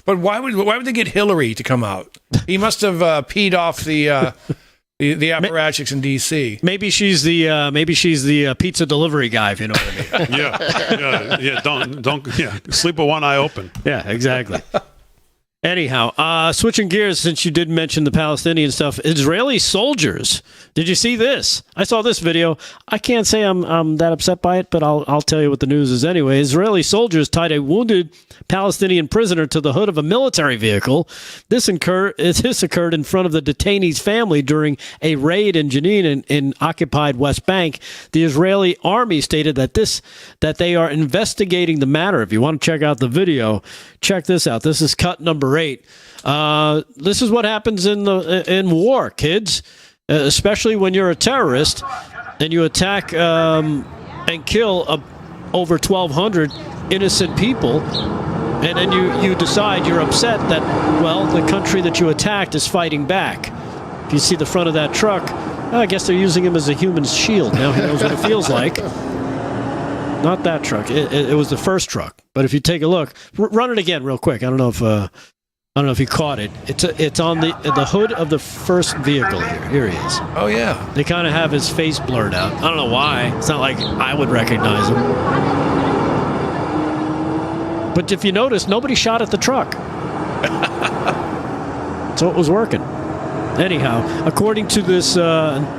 but why would they get Hillary to come out? He must have peed off the apparatchiks in D.C. Maybe she's the pizza delivery guy, if you know what I mean. Yeah. Don't sleep with one eye open. Yeah, exactly. Anyhow, switching gears, since you did mention the Palestinian stuff, Israeli soldiers. Did you see this? I saw this video. I can't say I'm that upset by it, but I'll tell you what the news is anyway. Israeli soldiers tied a wounded Palestinian prisoner to the hood of a military vehicle. This occurred in front of the detainee's family during a raid in Jenin in occupied West Bank. The Israeli army stated that they are investigating the matter. If you want to check out the video, check this out. This is cut number 8. This is what happens in war, kids, especially when you're a terrorist and you attack and kill over 1,200 innocent people, and then you decide you're upset that, well, the country that you attacked is fighting back. If you see the front of that truck, I guess they're using him as a human shield. Now he knows what it feels like. Not that truck. It was the first truck. But if you take a look, run it again real quick. I don't know if you caught it. It's on the hood of the first vehicle here. Here he is. Oh yeah. They kind of have his face blurred out. I don't know why. It's not like I would recognize him. But if you notice, nobody shot at the truck. So it was working. Anyhow, according to this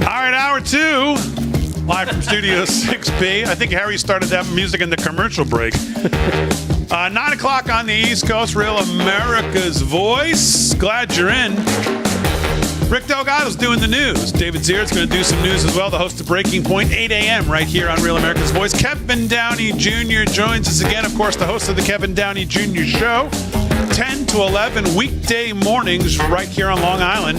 All right, hour 2, live from Studio 6B. I think Harry started that music in the commercial break. 9 o'clock on the East Coast, Real America's Voice. Glad you're in. Rick Delgado's doing the news. David Zier's going to do some news as well. The host of Breaking Point, 8 a.m. right here on Real America's Voice. Kevin Downey Jr. joins us again. Of course, the host of the Kevin Downey Jr. Show. 10 to 11 weekday mornings right here on Long Island.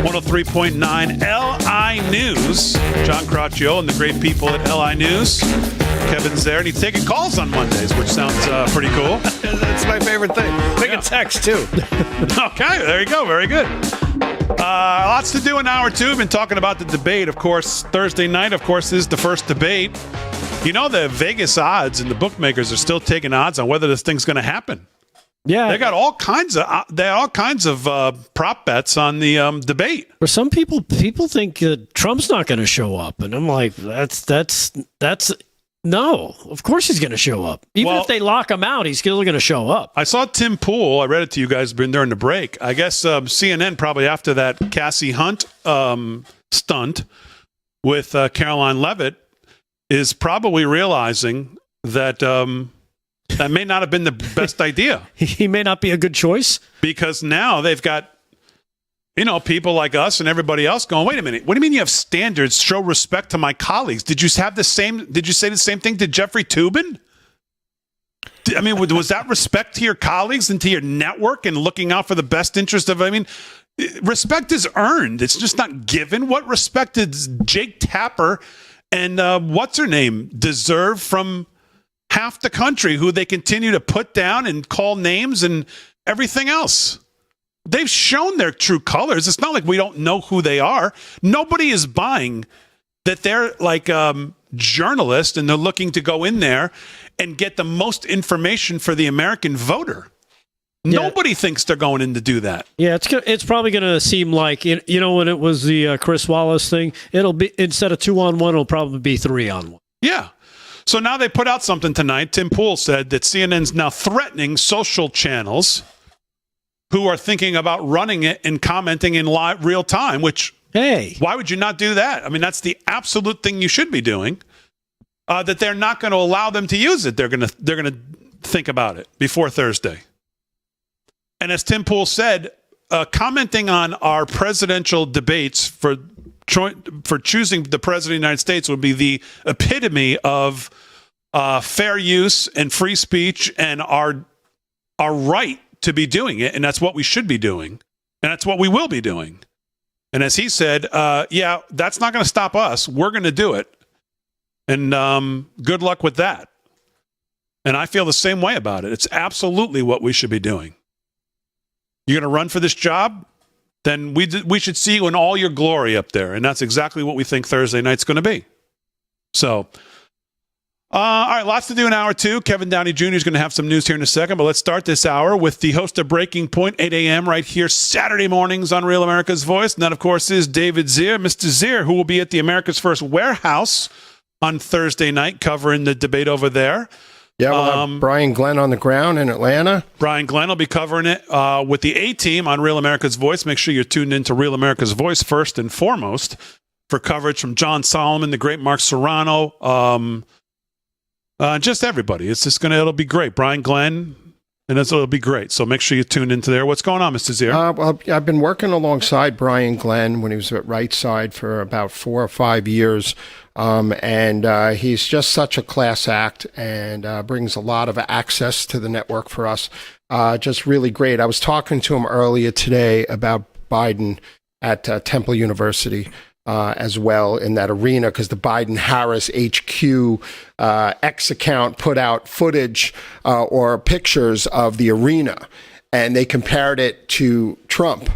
103.9 LI News. John Crocchio and the great people at LI News. Kevin's there, and he's taking calls on Mondays, which sounds pretty cool. That's my favorite thing. Take a text, too. Okay, there you go. Very good. Lots to do in hour 2. We've been talking about the debate. Of course, Thursday night, of course, is the first debate. You know, the Vegas odds and the bookmakers are still taking odds on whether this thing's going to happen. Yeah, they got all kinds of prop bets on the debate. For some people think Trump's not going to show up, and I'm like, that's no. Of course he's going to show up. Even if they lock him out, he's still going to show up. I saw Tim Pool. I read it to you guys during the break. I guess CNN probably after that Cassie Hunt stunt with Caroline Leavitt is probably realizing that. That may not have been the best idea. He may not be a good choice. Because now they've got, people like us and everybody else going, wait a minute, what do you mean you have standards? Show respect to my colleagues. Did you say the same thing to Jeffrey Toobin? I mean, was that respect to your colleagues and to your network and looking out for the best interest of, respect is earned. It's just not given. What respect did Jake Tapper and what's her name deserve from half the country who they continue to put down and call names and everything else? They've shown their true colors. It's not like we don't know who they are. Nobody is buying that they're like journalists and they're looking to go in there and get the most information for the American voter. Yeah. Nobody thinks they're going in to do that. Yeah, it's probably going to seem like, when it was the Chris Wallace thing, it'll be, instead of 2-on-1, it'll probably be 3-on-1. Yeah. So now they put out something tonight. Tim Pool said that CNN's now threatening social channels who are thinking about running it and commenting in real time, which, hey, why would you not do that? I mean, that's the absolute thing you should be doing, that they're not going to allow them to use it. They're going to think about it before Thursday. And as Tim Pool said, commenting on our presidential debates for choosing the president of the United States would be the epitome of fair use and free speech and our right to be doing it. And that's what we should be doing. And that's what we will be doing. And as he said, that's not going to stop us. We're going to do it. And good luck with that. And I feel the same way about it. It's absolutely what we should be doing. You're going to run for this job? Then we should see you in all your glory up there. And that's exactly what we think Thursday night's going to be. So, all right, lots to do in hour 2. Kevin Downey Jr. is going to have some news here in a second. But let's start this hour with the host of Breaking Point, 8 a.m. right here Saturday mornings on Real America's Voice. And that, of course, is David Zier. Mr. Zier, who will be at the America's First Warehouse on Thursday night covering the debate over there. Yeah, we'll have Brian Glenn on the ground in Atlanta. Brian Glenn will be covering it with the A-Team on Real America's Voice. Make sure you're tuned into Real America's Voice first and foremost for coverage from John Solomon, the great Mark Serrano, just everybody. It'll be great. Brian Glenn, and it'll be great. So make sure you tune into there. What's going on, Mr. Zier? Well, I've been working alongside Brian Glenn when he was at Right Side for about 4 or 5 years. And he's just such a class act and brings a lot of access to the network for us. Just really great. I was talking to him earlier today about Biden at Temple University as well in that arena, because the Biden-Harris HQ X account put out footage or pictures of the arena, and they compared it to Trump.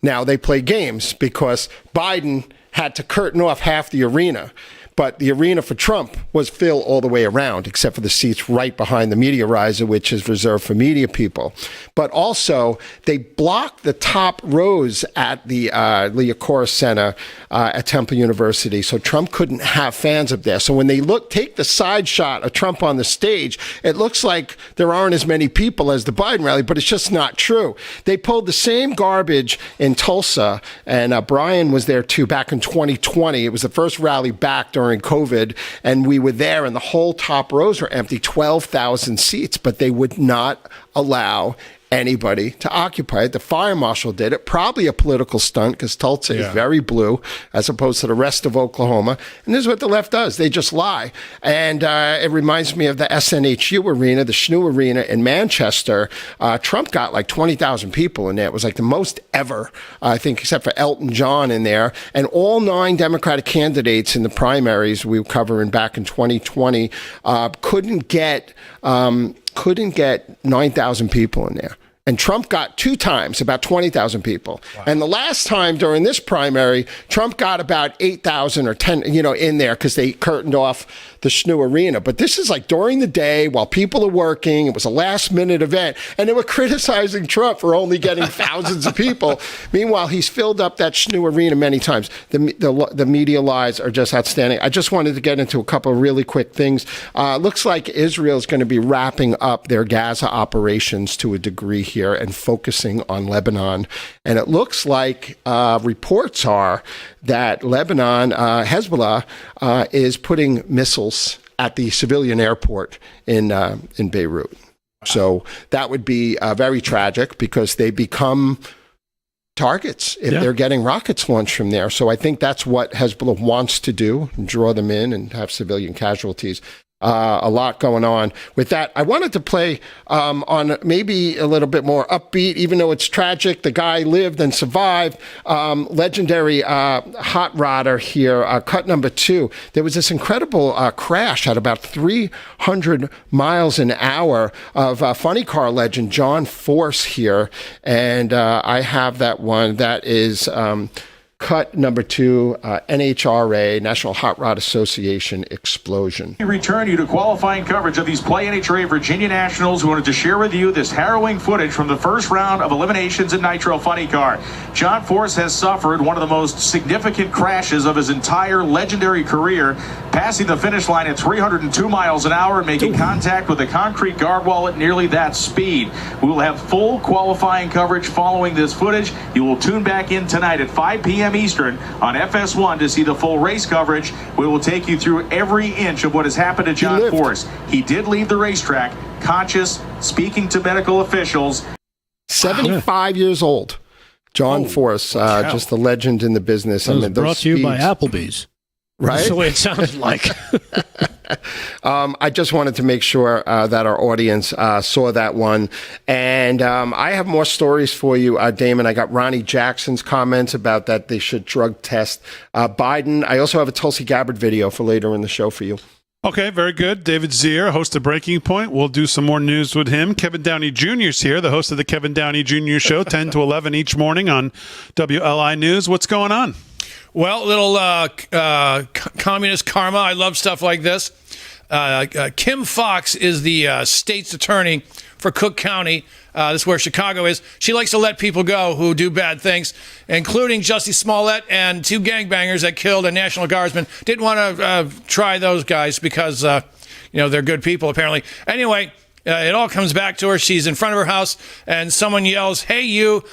Now, they play games because Biden had to curtain off half the arena But the arena for Trump was filled all the way around, except for the seats right behind the media riser, which is reserved for media people. But also, they blocked the top rows at the Liacouras Center at Temple University, so Trump couldn't have fans up there. So when they take the side shot of Trump on the stage, it looks like there aren't as many people as the Biden rally, but it's just not true. They pulled the same garbage in Tulsa, and Brian was there too back in 2020. It was the first rally back during COVID, and we were there, and the whole top rows were empty, 12,000 seats, but they would not allow anybody to occupy it. The fire marshal did it, probably a political stunt because Tulsa is very blue as opposed to the rest of Oklahoma. And this is what the left does. They just lie. And it reminds me of the SNHU arena, the Schnew Arena in Manchester. Trump got like 20,000 people in there. It was like the most ever, I think, except for Elton John in there. And all 9 Democratic candidates in the primaries we were covering back in 2020 couldn't get 9,000 people in there. And Trump got 2 times about 20,000 people. Wow. And the last time during this primary, Trump got about 8,000 or 10, in there because they curtained off the Schnew Arena. But this is like during the day while people are working. It was a last minute event. And they were criticizing Trump for only getting thousands of people. Meanwhile, he's filled up that Schnew Arena many times. The media lies are just outstanding. I just wanted to get into a couple of really quick things. Looks like Israel is going to be wrapping up their Gaza operations to a degree here and focusing on Lebanon. And it looks like reports are that Lebanon, Hezbollah, is putting missiles at the civilian airport in Beirut. So that would be very tragic because they become targets if they're getting rockets launched from there. So I think that's what Hezbollah wants to do, draw them in and have civilian casualties. A lot going on with that. I wanted to play on maybe a little bit more upbeat, even though it's tragic. The guy lived and survived. Legendary hot rodder here, cut number 2. There was this incredible crash at about 300 miles an hour of funny car legend John Force here. And I have that one. That is cut number 2, NHRA, National Hot Rod Association explosion. We return you to qualifying coverage of these Play NHRA Virginia Nationals who wanted to share with you this harrowing footage from the first round of eliminations in Nitro Funny Car. John Force has suffered one of the most significant crashes of his entire legendary career, passing the finish line at 302 miles an hour and making contact with a concrete guard wall at nearly that speed. We will have full qualifying coverage following this footage. You will tune back in tonight at 5 p.m. Eastern on FS1 to see the full race coverage. We will take you through every inch of what has happened to John Force. He did leave the racetrack, conscious, speaking to medical officials. 75 years old. John Force, just a legend in the business. Brought to you by Applebee's. Right? That's the way it sounded like. I just wanted to make sure that our audience saw that one. And I have more stories for you, Damon. I got Ronnie Jackson's comments about that they should drug test Biden. I also have a Tulsi Gabbard video for later in the show for you. Okay, very good. David Zier, host of Breaking Point. We'll do some more news with him. Kevin Downey Jr. is here, the host of the Kevin Downey Jr. Show, 10 to 11 each morning on WLI News. What's going on? Well, little communist karma. I love stuff like this. Kim Fox is the state's attorney for Cook County. This is where Chicago is. She likes to let people go who do bad things, including Jussie Smollett and 2 gangbangers that killed a National Guardsman. Didn't want to try those guys because, they're good people, apparently. Anyway, it all comes back to her. She's in front of her house, and someone yells, "Hey, you,"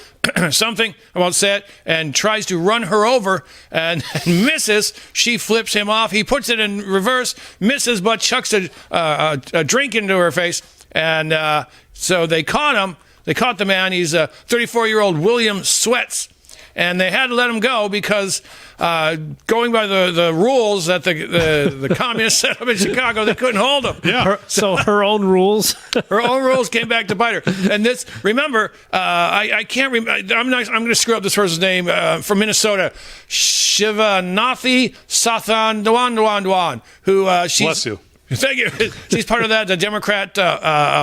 something, I won't say it, and tries to run her over and misses. She flips him off. He puts it in reverse, misses, but chucks a drink into her face. And so they caught him. They caught the man. He's a 34-year-old William Sweats. And they had to let him go because going by the rules that the communists set up in Chicago, they couldn't hold him. Yeah. So her own rules. Her own rules came back to bite her. And this, remember, I can't remember. I'm going to screw up this person's name from Minnesota. Shivanathi Sathan Dwan, who she's. Bless you. Thank you. She's part of that, the Democrat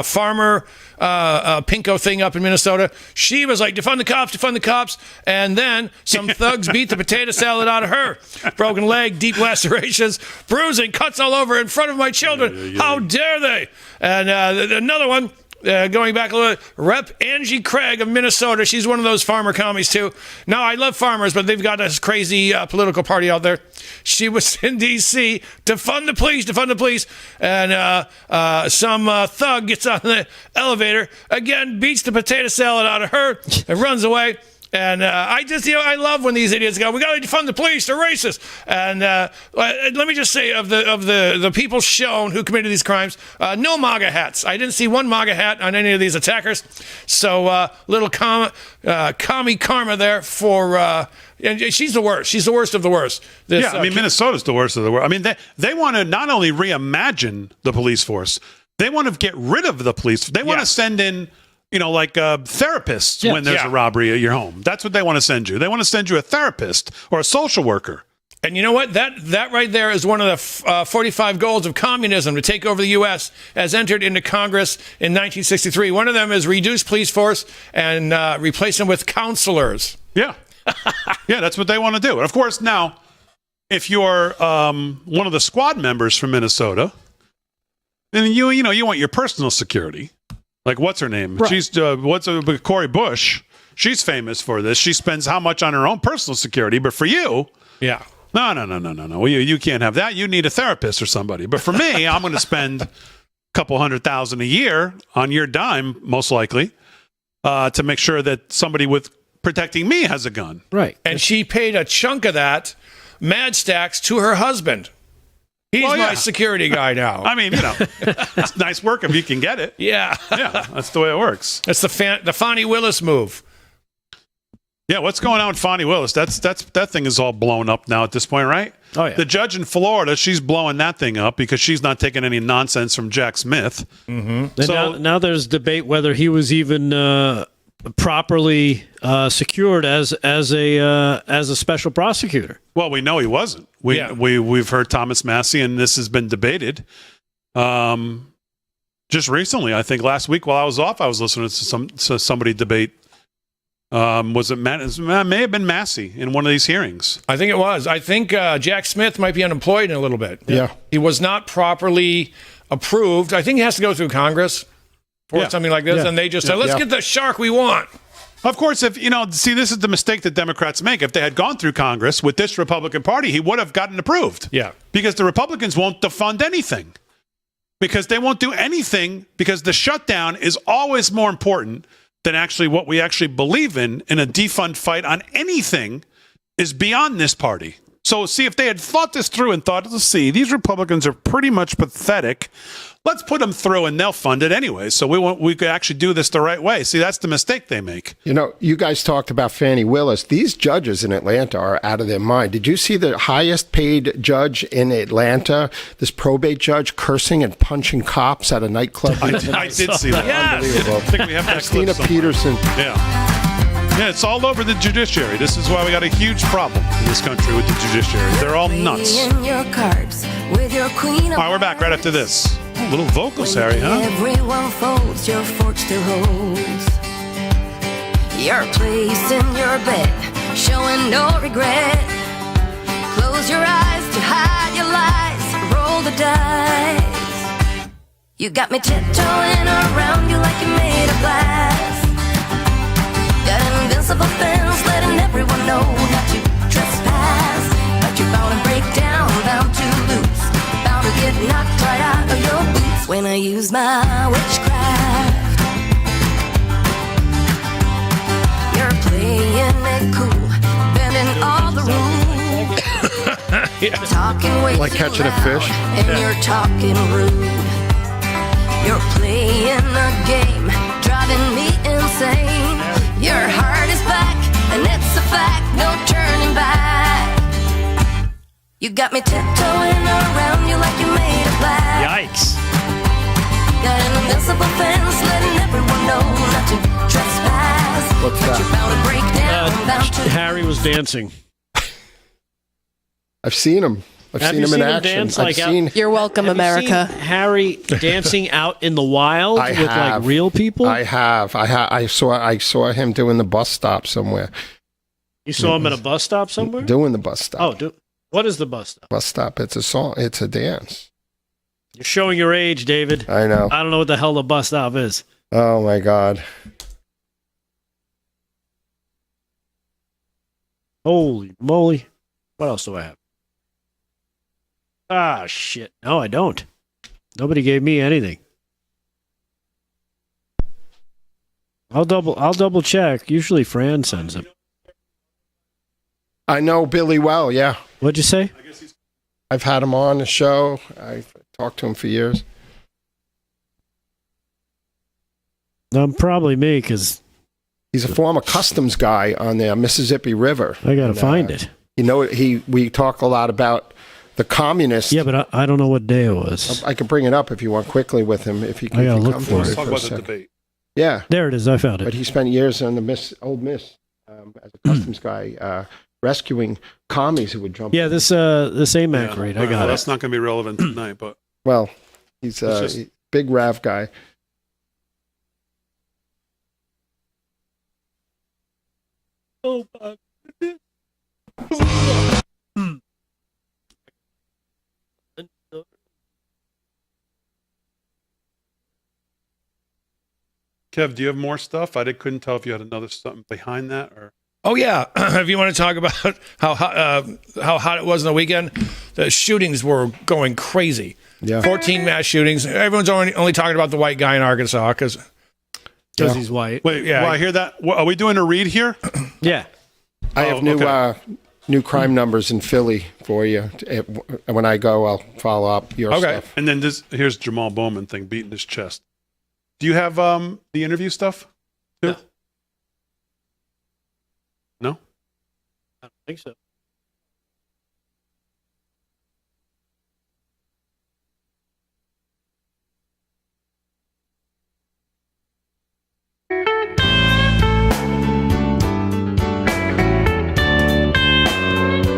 farmer pinko thing up in Minnesota. She was like, defund the cops. And then some thugs beat the potato salad out of her. Broken leg, deep lacerations, bruising, cuts all over in front of my children. How dare they? And another one. Going back a little bit, Rep. Angie Craig of Minnesota. She's one of those farmer commies, too. Now, I love farmers, but they've got this crazy political party out there. She was in D.C. defund the police. And some thug gets on the elevator, again, beats the potato salad out of her and runs away. And I love when these idiots go, we got to defund the police, they're racist. And let me just say, of the people shown who committed these crimes, no MAGA hats. I didn't see one MAGA hat on any of these attackers. So little commie karma there for, and she's the worst. She's the worst of the worst. Minnesota's the worst of the worst. I mean, they want to not only reimagine the police force, they want to get rid of the police. They want to send in, therapists when there's a robbery at your home. That's what they want to send you. They want to send you a therapist or a social worker. And you know what? That right there is one of the 45 goals of communism, to take over the U.S. as entered into Congress in 1963. One of them is reduce police force and replace them with counselors. Yeah. Yeah, that's what they want to do. And of course, now, if you're one of the squad members from Minnesota, then you want your personal security. Like, what's her name? Right. She's Cori Bush. She's famous for this. She spends how much on her own personal security, but for you, no. Well, you can't have that. You need a therapist or somebody. But for me, I'm going to spend a couple $100,000 a year on your dime, most likely, to make sure that somebody with protecting me has a gun. Right. And she paid a chunk of that, mad stacks, to her husband. He's my security guy now. I mean, it's nice work if you can get it. Yeah. Yeah, that's the way it works. That's the Fonnie Willis move. Yeah, what's going on with Fonnie Willis? That thing is all blown up now at this point, right? Oh, yeah. The judge in Florida, she's blowing that thing up because she's not taking any nonsense from Jack Smith. Mm-hmm. So now there's debate whether he was even properly secured as a special prosecutor. Well, we know he wasn't. We've heard Thomas Massey, and this has been debated. Just recently, I think last week while I was off, I was listening to somebody debate. Was it it may have been Massey in one of these hearings? I think it was. I think Jack Smith might be unemployed in a little bit. Yeah. He was not properly approved. I think he has to go through Congress for something like this, and they just said, let's get the shark we want. Of course, if this is the mistake that Democrats make. If they had gone through Congress with this Republican Party, he would have gotten approved. Yeah. Because the Republicans won't defund anything. Because they won't do anything, because the shutdown is always more important than actually what we actually believe in a defund fight on anything is beyond this party. So see, if they had thought this through and thought, let's see, these Republicans are pretty much pathetic. Let's put them through and they'll fund it anyway. So we could actually do this the right way. See, that's the mistake they make. You guys talked about Fani Willis. These judges in Atlanta are out of their mind. Did you see the highest paid judge in Atlanta, this probate judge, cursing and punching cops at a nightclub? I did see that. Yes. Unbelievable. I think we have that Christina clip Peterson. Yeah, it's all over the judiciary. This is why we got a huge problem in this country with the judiciary. They're all nuts. All right, we're back right after this. Little vocals, Harry, huh? Everyone folds, your fork still holds your place in your bed, showing no regret. Close your eyes to hide your lies, roll the dice. You got me tiptoeing around you like you're made of glass. Got an invincible fence, letting everyone know not to trespass. But you're bound to break down, bound to lose, bound to get knocked right out of your boots when I use my witchcraft. You're playing it cool, bending all the rules. Talking way like too catching loud, a fish. and you're talking rude. You're playing a game, driving me insane. Your heart is back, and it's a fact, no turning back. You got me tiptoeing around you like you're made of black. Yikes. Got an invincible fence, letting everyone know not to trespass. What's that? You're bound to break down, bound to... Harry was dancing. I've seen him. I've Have seen you him in seen him action. dance, like, You're welcome, Have America. you seen Harry dancing out in the wild with like real people? I have. I saw him doing the bus stop somewhere. You saw him at a bus stop somewhere? Doing the bus stop. Oh, what is the bus stop? Bus stop. It's a song. It's a dance. You're showing your age, David. I know. I don't know what the hell the bus stop is. Oh my God. Holy moly. What else do I have? Ah, shit. No, I don't. Nobody gave me anything. I'll double check. Usually Fran sends them. I know Billy well, yeah. What'd you say? I've had him on the show. I've talked to him for years. Probably me, because he's a former customs guy on the Mississippi River. I gotta find it. You know, we talk a lot about the communists. Yeah, but I don't know what day it was. I can bring it up if you want quickly with him. If you can, I gotta look come for it. Let's talk about the debate. Yeah, there it is. I found it. But he spent years on the Old Miss as a customs guy, rescuing commies who would jump. Yeah, this AMAC raid. I got it. That's not going to be relevant tonight, but well, he's a big RAV guy. Oh my goodness. Kev, do you have more stuff? Couldn't tell if you had another something behind that or. Oh yeah, if you want to talk about how hot it was on the weekend, the shootings were going crazy. Yeah, 14 mass shootings. Everyone's only talking about the white guy in Arkansas because he's white. Wait, yeah, well, I hear that. Are we doing a read here? Yeah, I have new crime numbers in Philly for you. When I go, I'll follow up your stuff. And then here's Jamal Bowman thing beating his chest. Do you have the interview stuff too? No? I don't think so.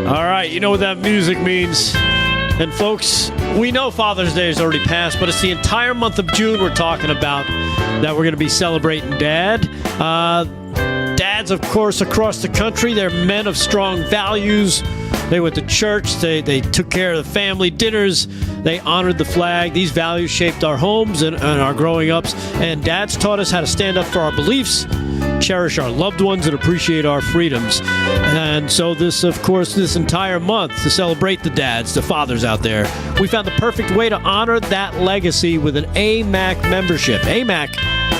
All right, you know what that music means. And folks, we know Father's Day has already passed, but it's the entire month of June we're talking about that we're going to be celebrating Dad. Dads, of course, across the country, they're men of strong values. They went to church. They took care of the family dinners. They honored the flag. These values shaped our homes and our growing ups. And dads taught us how to stand up for our beliefs, cherish our loved ones, and appreciate our freedoms. And so this entire month, to celebrate the dads, the fathers out there, we found the perfect way to honor that legacy with an AMAC membership. AMAC,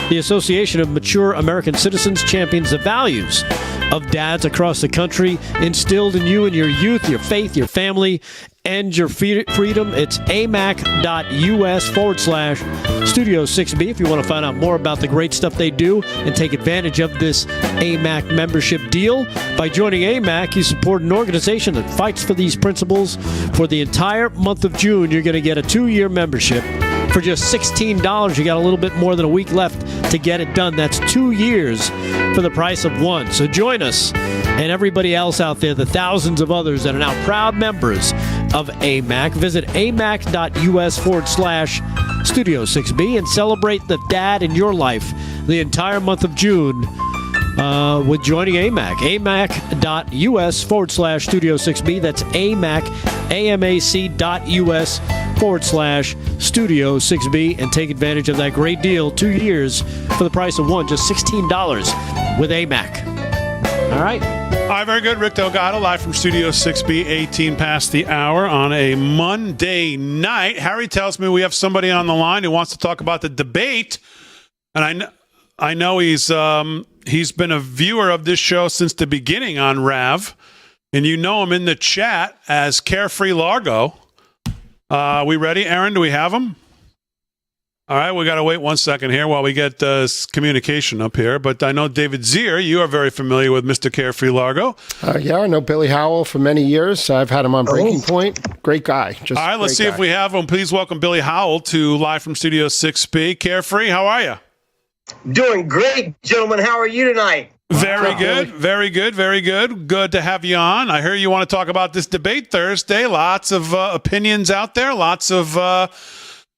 the Association of Mature American Citizens, champions the values of dads across the country, instilled in you and your youth, your faith, your family, and your freedom. It's amac.us/Studio 6B if you want to find out more about the great stuff they do and take advantage of this AMAC membership deal. By joining AMAC, you support an organization that fights for these principles. For the entire month of June, you're going to get a 2-year membership. For just $16, you got a little bit more than a week left to get it done. That's 2 years for the price of one. So join us and everybody else out there, the thousands of others that are now proud members of AMAC. Visit amac.us/Studio 6B and celebrate the dad in your life the entire month of June with joining AMAC. amac.us/Studio 6B. That's amac.us/Studio 6B, and take advantage of that great deal. 2 years for the price of one, just $16 with AMAC. All right. All right, very good. Rick Delgado, live from Studio 6B, 18 past the hour on a Monday night. Harry tells me we have somebody on the line who wants to talk about the debate, and I know he's been a viewer of this show since the beginning on RAV, and you know him in the chat as Carefree Largo. We ready, Aaron? Do we have him? All right, we got to wait 1 second here while we get communication up here. But I know David Zier, you are very familiar with Mr. Carefree Largo. Yeah, I know Billy Howell for many years. I've had him on Breaking Point. Great guy. All right, let's see if we have him. Please welcome Billy Howell to Live from Studio 6B. Carefree, how are you? Doing great, gentlemen. How are you tonight? Very good. Very good. Very good. Good to have you on. I hear you want to talk about this debate Thursday. Lots of opinions out there. Lots of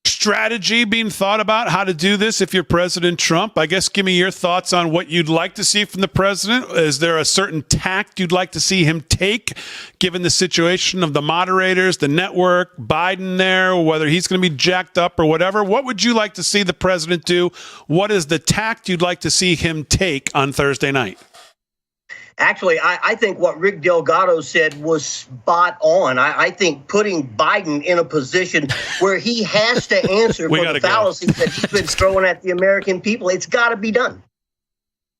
strategy being thought about how to do this if you're President Trump. I guess give me your thoughts on what you'd like to see from the president. Is there a certain tact you'd like to see him take, given the situation of the moderators, the network, Biden there, whether he's going to be jacked up or whatever? What would you like to see the president do? What is the tact you'd like to see him take on Thursday night? Actually, I think what Rick Delgado said was spot on. I think putting Biden in a position where he has to answer for the fallacies that he's been throwing at the American people, it's got to be done.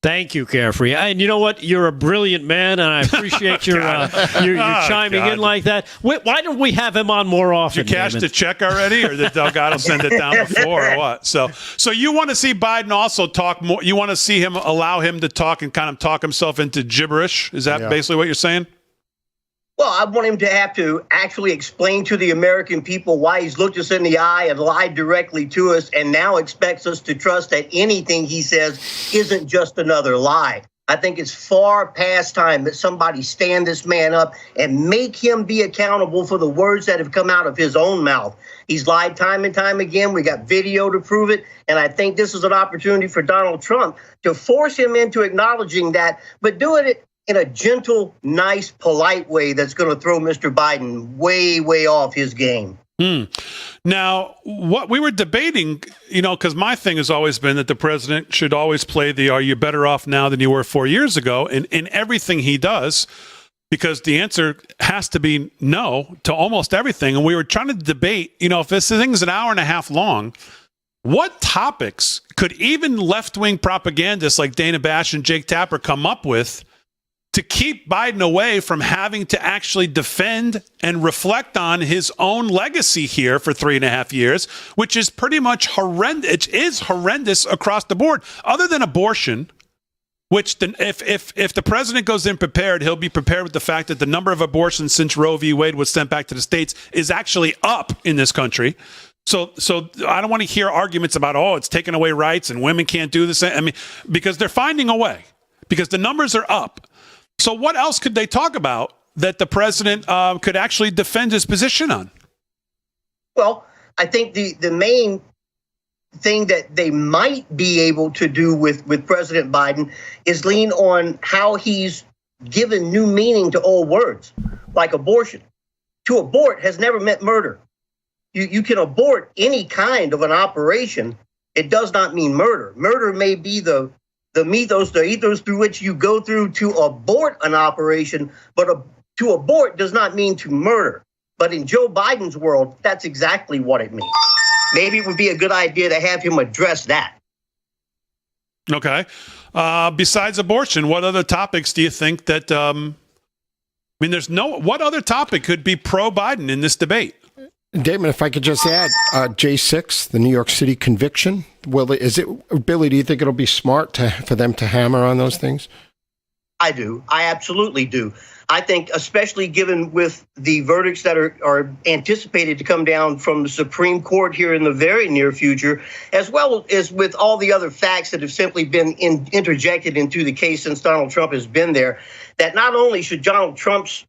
Thank you, Carefree. And you know what? You're a brilliant man, and I appreciate your chiming in like that. Why don't we have him on more often? Did you cash the check already, or did Delgado send it down before, or what? So you want to see Biden also talk more? You want to see him allow him to talk and kind of talk himself into gibberish? Is that basically what you're saying? Well, I want him to have to actually explain to the American people why he's looked us in the eye and lied directly to us and now expects us to trust that anything he says isn't just another lie. I think it's far past time that somebody stand this man up and make him be accountable for the words that have come out of his own mouth. He's lied time and time again. We got video to prove it. And I think this is an opportunity for Donald Trump to force him into acknowledging that, but doing it in a gentle, nice, polite way that's going to throw Mr. Biden way, way off his game. Now, what we were debating, because my thing has always been that the president should always play the "Are you better off now than you were 4 years ago?" in everything he does, because the answer has to be no to almost everything. And we were trying to debate, if this thing's an hour and a half long, what topics could even left-wing propagandists like Dana Bash and Jake Tapper come up with to keep Biden away from having to actually defend and reflect on his own legacy here for 3.5 years, which is pretty much horrendous. It is horrendous across the board, other than abortion, which if the president goes in prepared, he'll be prepared with the fact that the number of abortions since Roe v. Wade was sent back to the states is actually up in this country. So I don't want to hear arguments about, it's taking away rights and women can't do this. I mean, because they're finding a way, because the numbers are up. So what else could they talk about that the president could actually defend his position on? Well, I think the main thing that they might be able to do with President Biden is lean on how he's given new meaning to old words, like abortion. To abort has never meant murder. You can abort any kind of an operation. It does not mean murder. Murder may be the ethos through which you go through to abort an operation, but to abort does not mean to murder. But in Joe Biden's world, that's exactly what it means. Maybe it would be a good idea to have him address that. Okay. Besides abortion, what other topics do you think that, what other topic could be pro-Biden in this debate? Damon, if I could just add, J6, the New York City conviction, Billy, do you think it'll be smart for them to hammer on those things? I do. I absolutely do. I think, especially given with the verdicts that are anticipated to come down from the Supreme Court here in the very near future, as well as with all the other facts that have simply been interjected into the case since Donald Trump has been there, that not only should Donald Trump's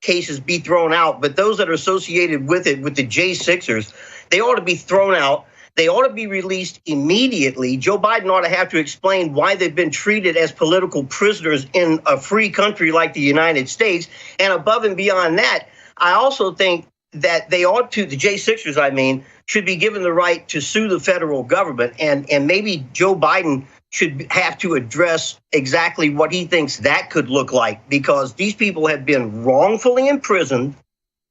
cases be thrown out, but those that are associated with it, with the J6ers, they ought to be thrown out. They ought to be released immediately. Joe Biden ought to have to explain why they've been treated as political prisoners in a free country like the United States. And above and beyond that, I also think that they ought to, the J6ers, should be given the right to sue the federal government. And maybe Joe Biden should have to address exactly what he thinks that could look like, because these people have been wrongfully imprisoned,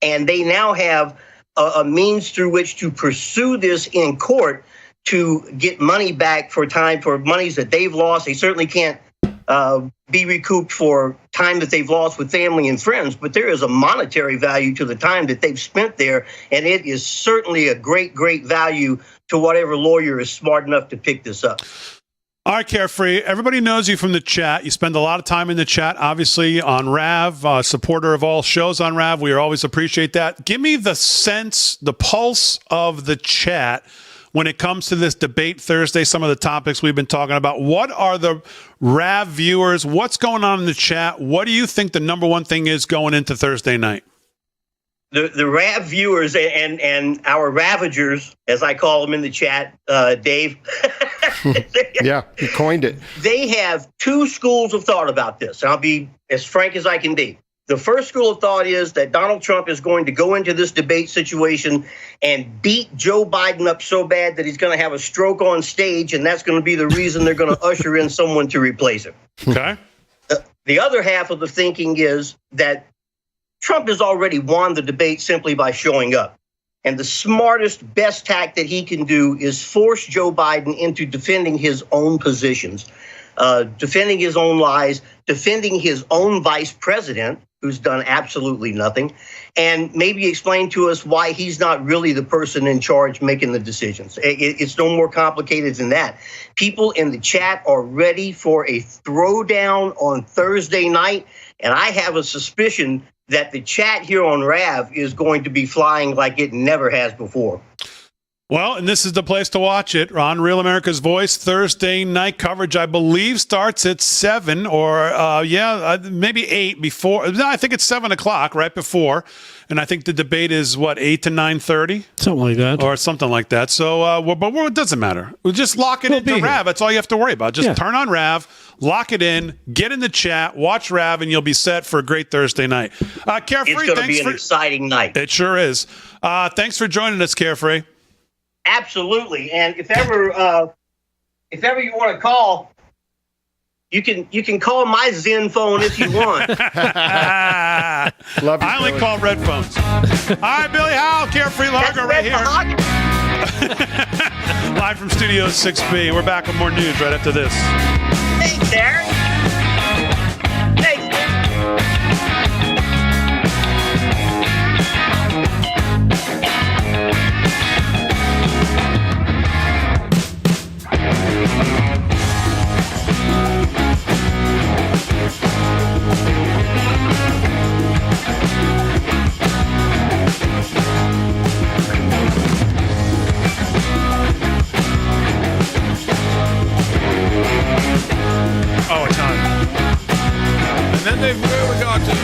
and they now have a means through which to pursue this in court to get money back for monies that they've lost. They certainly can't be recouped for time that they've lost with family and friends, but there is a monetary value to the time that they've spent there, and it is certainly a great, great value to whatever lawyer is smart enough to pick this up. All right, Carefree. Everybody knows you from the chat. You spend a lot of time in the chat, obviously, on Rav, supporter of all shows on Rav. We always appreciate that. Give me the sense, the pulse of the chat. when it comes to this debate Thursday, some of the topics we've been talking about. What are the RAV viewers? What's going on in the chat? What do you think the number one thing is going into Thursday night? The RAV viewers and our ravagers, as I call them in the chat, Dave. Yeah, he coined it. They have two schools of thought about this. And I'll be as frank as I can be. The first school of thought is that Donald Trump is going to go into this debate situation and beat Joe Biden up so bad that he's going to have a stroke on stage, and that's going to be the reason they're going to usher in someone to replace him. Okay. The other half of the thinking is that Trump has already won the debate simply by showing up. And the smartest, best tack that he can do is force Joe Biden into defending his own positions, defending his own lies, defending his own vice president, who's done absolutely nothing, and maybe explain to us why he's not really the person in charge making the decisions. It's no more complicated than that. People in the chat are ready for a throwdown on Thursday night, and I have a suspicion that the chat here on RAV is going to be flying like it never has before. Well, and this is the place to watch it. On Real America's Voice, Thursday night coverage, I believe, starts at 7 or, maybe 8 before. No, I think it's 7 o'clock right before. And I think the debate is, 8 to 9:30? Something like that. Or something like that. So, but it doesn't matter. We'll just lock it into RAV. That's all you have to worry about. Just turn on RAV, lock it in, get in the chat, watch RAV, and you'll be set for a great Thursday night. Carefree, it's going to be an exciting night. It sure is. Thanks for joining us, Carefree. Absolutely, and if ever you want to call, you can call my Zen phone if you want. Love you, I only call red phones. All right, Billy Howell, Carefree Largo, right here. Live from Studio 6B. We're back with more news right after this. Thanks, Aaron. Thanks. Oh, it's on. And then they've really got to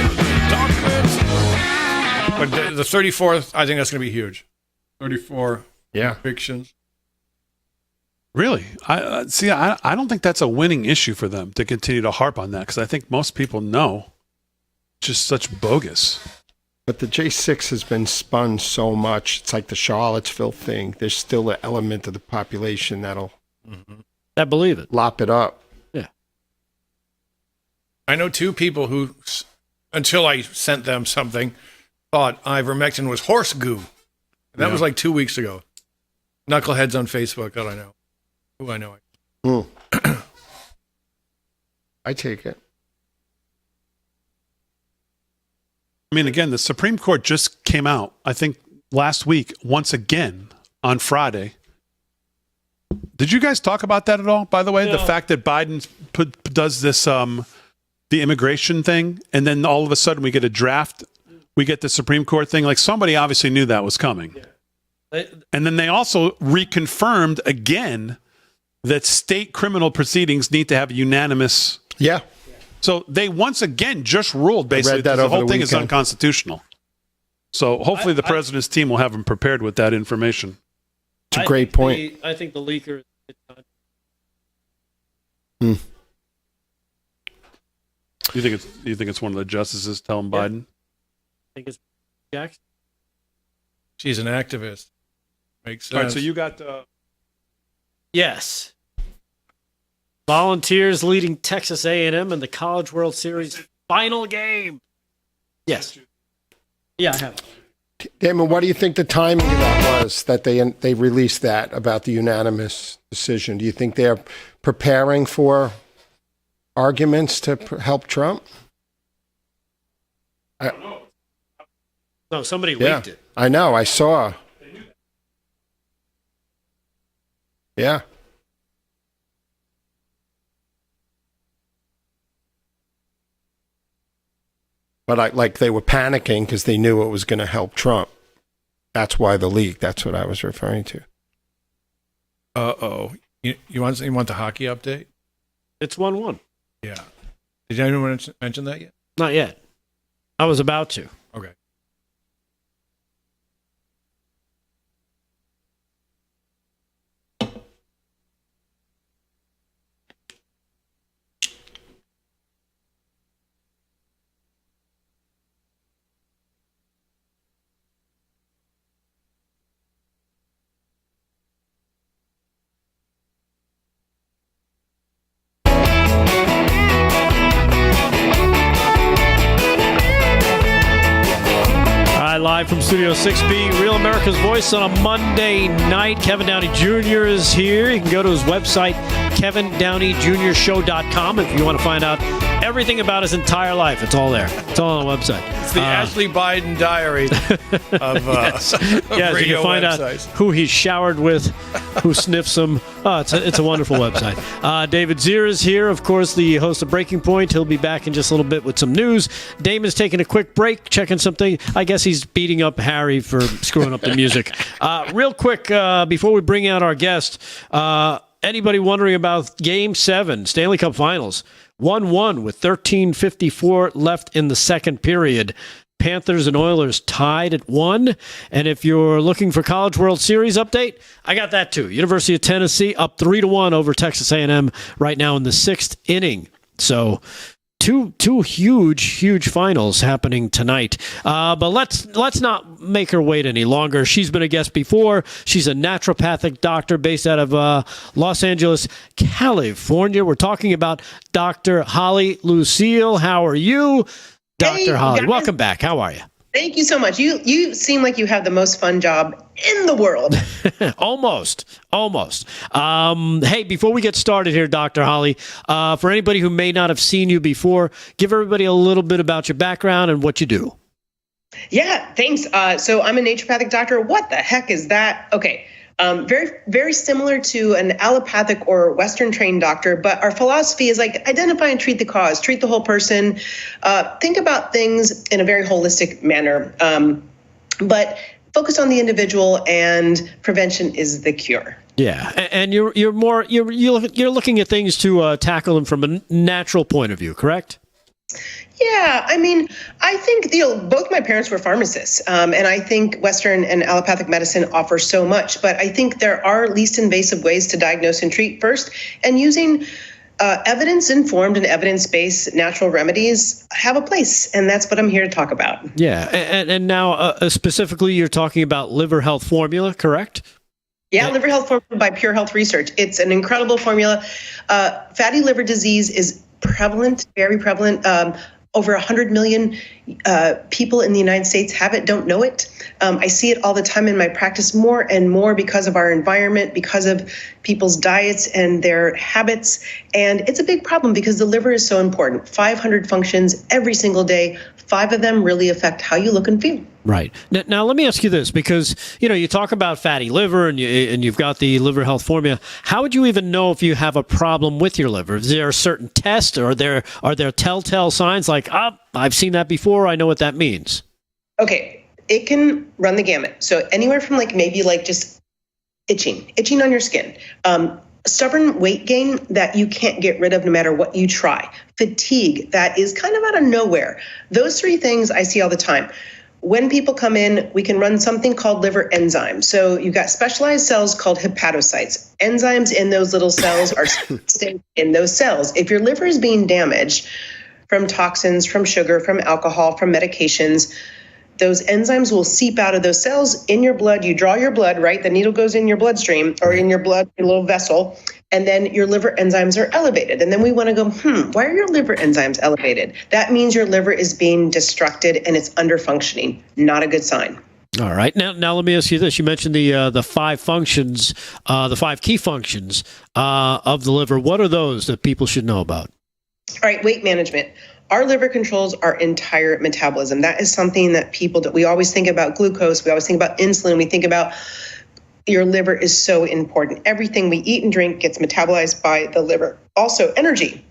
documents. But the 34th, I think that's going to be huge. 34 convictions. Really? I don't think that's a winning issue for them to continue to harp on that, because I think most people know just such bogus. But the J6 has been spun so much. It's like the Charlottesville thing. There's still an element of the population that'll that believe it, lop it up. Yeah. I know two people who, until I sent them something, thought ivermectin was horse goo. And that was like 2 weeks ago. Knuckleheads on Facebook. God, I know. Who I know. I take it. I mean, again, the Supreme Court just came out, I think, last week, once again, on Friday. Did you guys talk about that at all, by the way? No. The fact that Biden does this, the immigration thing, and then all of a sudden we get a draft, we get the Supreme Court thing. Like, somebody obviously knew that was coming. Yeah. And then they also reconfirmed again that state criminal proceedings need to have unanimous. Yeah. So they once again just ruled basically that the whole thing is unconstitutional. So hopefully the president's team will have them prepared with that information. It's a great point. I think the leaker. You think it's one of the justices telling Biden? I think it's Jackson. She's an activist. Makes sense. All right, so you got yes. Volunteers leading Texas A&M in the College World Series final game. Yes. Yeah, I have. Damon, what do you think the timing of that was, that they released that about the unanimous decision? Do you think they're preparing for arguments to help Trump? I don't know. No, somebody leaked it. I know. I saw. Yeah. But they were panicking because they knew it was going to help Trump. That's why the leak. That's what I was referring to. Uh-oh. You want the hockey update? It's 1-1. Yeah. Did anyone mention that yet? Not yet. I was about to. Okay. Live from Studio 6B, Real America's Voice on a Monday night. Kevin Downey Jr. is here. You can go to his website, KevinDowneyJrShow.com, if you want to find out everything about his entire life. It's all there. It's all on the website. It's the Ashley Biden diary of yes, radio you can find websites. out who he's showered with, who sniffs him. Oh, it's a wonderful website. David Zier is here, of course, the host of Breaking Point. He'll be back in just a little bit with some news. Damon's taking a quick break, checking something. I guess he's beating up Harry for screwing up the music. Real quick, before we bring out our guest, anybody wondering about Game 7, Stanley Cup Finals? 1-1 with 13:54 left in the second period. Panthers and Oilers tied at 1. And if you're looking for College World Series update, I got that too. University of Tennessee up 3-1 over Texas A&M right now in the 6th inning. So two huge finals happening tonight. But let's not make her wait any longer. She's been a guest before. She's a naturopathic doctor based out of Los Angeles, California. We're talking about Dr. Holly Lucille. How are you, Dr. Holly? Guys. Welcome back. How are you? Thank you so much. You seem like you have the most fun job in the world. Almost. Hey, before we get started here, Dr. Holly, for anybody who may not have seen you before, give everybody a little bit about your background and what you do. Yeah, thanks. So I'm a naturopathic doctor. What the heck is that? Okay. Very, very similar to an allopathic or Western trained doctor, but our philosophy is like identify and treat the cause, treat the whole person, think about things in a very holistic manner, but focus on the individual, and prevention is the cure. Yeah, and you're looking at things to tackle them from a natural point of view, correct? Yeah, I mean, I think both my parents were pharmacists, and I think Western and allopathic medicine offer so much. But I think there are least invasive ways to diagnose and treat first, and using evidence-informed and evidence-based natural remedies have a place, and that's what I'm here to talk about. Yeah, and now specifically, you're talking about liver health formula, correct? Yeah, liver health formula by Pure Health Research. It's an incredible formula. Fatty liver disease is prevalent, very prevalent. Over 100 million people in the United States have it, don't know it. I see it all the time in my practice, more and more because of our environment, because of people's diets and their habits. And it's a big problem because the liver is so important. 500 functions every single day. 5 of them really affect how you look and feel. Right. Now, let me ask you this, because, you talk about fatty liver and you've got the liver health formula. How would you even know if you have a problem with your liver? Is there a certain test, or are there telltale signs like, I've seen that before, I know what that means? Okay. It can run the gamut. So anywhere from maybe just itching on your skin, stubborn weight gain that you can't get rid of no matter what you try, fatigue that is kind of out of nowhere. Those 3 things I see all the time. When people come in, we can run something called liver enzymes. So you've got specialized cells called hepatocytes. Enzymes in those little cells are staying in those cells. If your liver is being damaged from toxins, from sugar, from alcohol, from medications, those enzymes will seep out of those cells in your blood. You draw your blood, right? The needle goes in your bloodstream or in your blood, your little vessel, and then your liver enzymes are elevated. And then we want to go, why are your liver enzymes elevated? That means your liver is being destructed and it's under functioning. Not a good sign. All right. Now let me ask you this. You mentioned the 5 functions, the 5 key functions of the liver. What are those that people should know about? All right, weight management. Our liver controls our entire metabolism. That is something that we always think about glucose. We always think about insulin. We think about your liver is so important. Everything we eat and drink gets metabolized by the liver. Also, energy.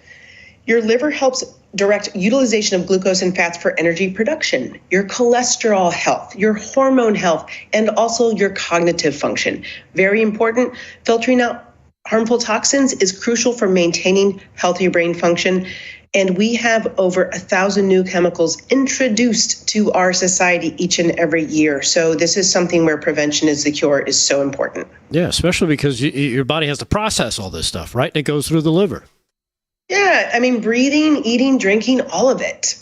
Your liver helps direct utilization of glucose and fats for energy production, your cholesterol health, your hormone health, and also your cognitive function. Very important. Filtering out harmful toxins is crucial for maintaining healthy brain function. And we have over 1,000 new chemicals introduced to our society each and every year. So this is something where prevention is the cure is so important. Yeah, especially because your body has to process all this stuff, right? And it goes through the liver. Yeah, I mean, breathing, eating, drinking, all of it.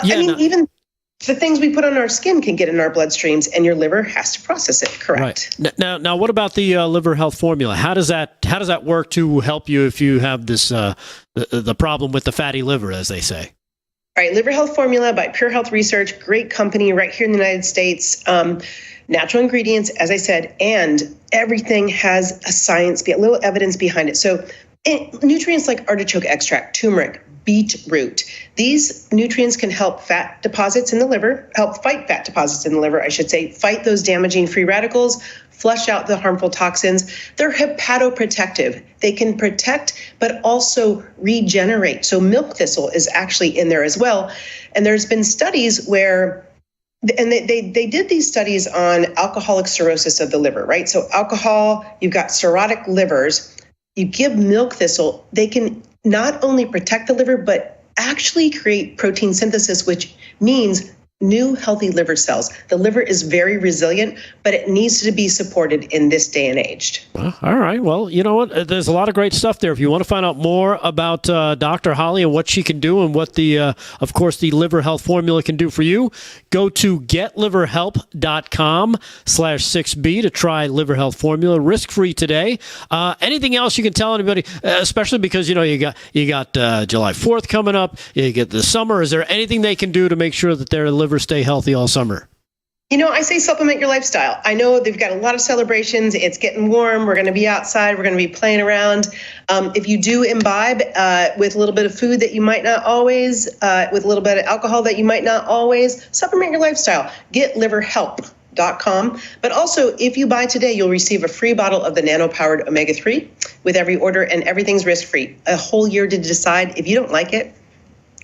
Even the things we put on our skin can get in our bloodstreams, and your liver has to process it. Correct. Right. Now, what about the liver health formula? How does that work to help you if you have this the problem with the fatty liver, as they say? All right, Liver Health Formula by Pure Health Research, great company right here in the United States. Natural ingredients, as I said, and everything has a science, a little evidence behind it. So nutrients like artichoke extract, turmeric, beetroot. These nutrients can help fight fat deposits in the liver, I should say, fight those damaging free radicals, flush out the harmful toxins. They're hepatoprotective. They can protect, but also regenerate. So milk thistle is actually in there as well. And there's been studies where, and they did these studies on alcoholic cirrhosis of the liver, right? So alcohol, you've got cirrhotic livers. You give milk thistle, they can not only protect the liver, but actually create protein synthesis, which means new healthy liver cells. The liver is very resilient, but it needs to be supported in this day and age. All right. Well, you know what? There's a lot of great stuff there. If you want to find out more about Dr. Holly and what she can do and what of course, the liver health formula can do for you, go to getliverhelp.com/6B to try liver health formula risk-free today. Anything else you can tell anybody, especially because, you got July 4th coming up, you get the summer. Is there anything they can do to make sure that their liver stay healthy all summer? I say supplement your lifestyle. I know they've got a lot of celebrations. It's getting warm. We're going to be outside. We're going to be playing around. If you do imbibe with a little bit of food that you might not always, with a little bit of alcohol that you might not always, supplement your lifestyle. GetLiverHelp.com. But also, if you buy today, you'll receive a free bottle of the nano-powered omega-3 with every order, and everything's risk-free. A whole year to decide. If you don't like it,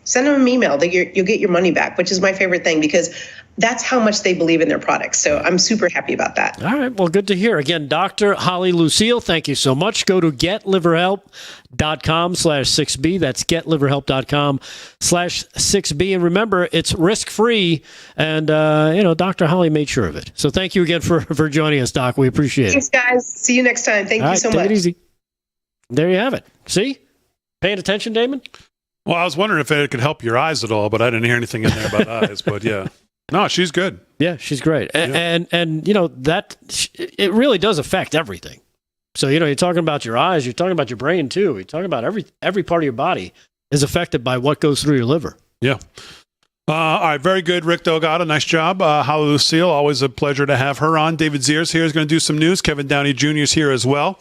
send them an email. You'll get your money back, which is my favorite thing because that's how much they believe in their products. So I'm super happy about that. All right. Well, good to hear. Again, Dr. Holly Lucille, thank you so much. Go to getliverhelp.com/6B. That's getliverhelp.com/6B. And remember, it's risk-free. And, Dr. Holly made sure of it. So thank you again for joining us, Doc. We appreciate it. Thanks, guys. See you next time. Thank you so much. Take it easy. There you have it. See? Paying attention, Damon? Well, I was wondering if it could help your eyes at all, but I didn't hear anything in there about eyes. But yeah, no, she's good. Yeah, she's great, and that it really does affect everything. So you're talking about your eyes, you're talking about your brain too. You're talking about every part of your body is affected by what goes through your liver. Yeah. All right, very good, Rick Delgado. Nice job. Holly Lucille, always a pleasure to have her on. David Ziers here is going to do some news. Kevin Downey Jr. is here as well.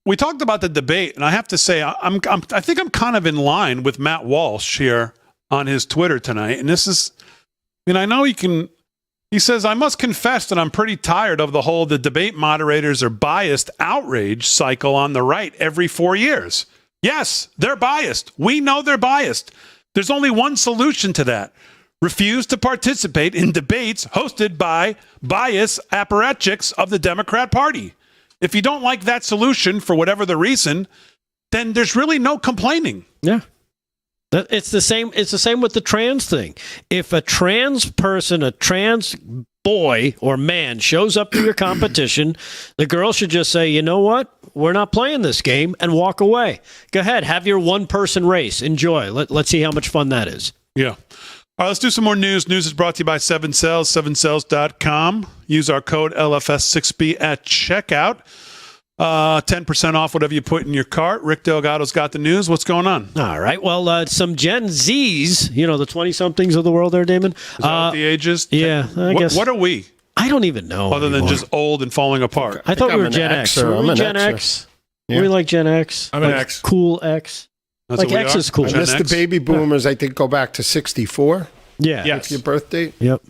We talked about the debate, and I have to say, I think I'm kind of in line with Matt Walsh here on his Twitter tonight. And this is, I know he says, I must confess that I'm pretty tired of the debate moderators are biased outrage cycle on the right every 4 years. Yes, they're biased. We know they're biased. There's only one solution to that. Refuse to participate in debates hosted by bias apparatchiks of the Democrat Party. If you don't like that solution for whatever the reason, then there's really no complaining. Yeah. It's the same with the trans thing. If a trans person, a trans boy or man shows up to your competition, the girl should just say, you know what? We're not playing this game and walk away. Go ahead. Have your one-person race. Enjoy. Let's see how much fun that is. Yeah. All right, let's do some more news. News is brought to you by 7cells, 7cells.com. Use our code LFS6B at checkout. 10% off whatever you put in your cart. Rick Delgado's got the news. What's going on? All right. Well, some Gen Zs, the 20-somethings of the world there, Damon. Is that what the age is? Yeah, I guess. What are we? I don't even know. Other than just old and falling apart. I thought we were Gen X. Are we Gen X? Yeah. We like Gen X. I'm an X. Cool X. That's like X is cool. Unless the baby boomers, I think, go back to 64. Yeah. That's your birth date. Yep.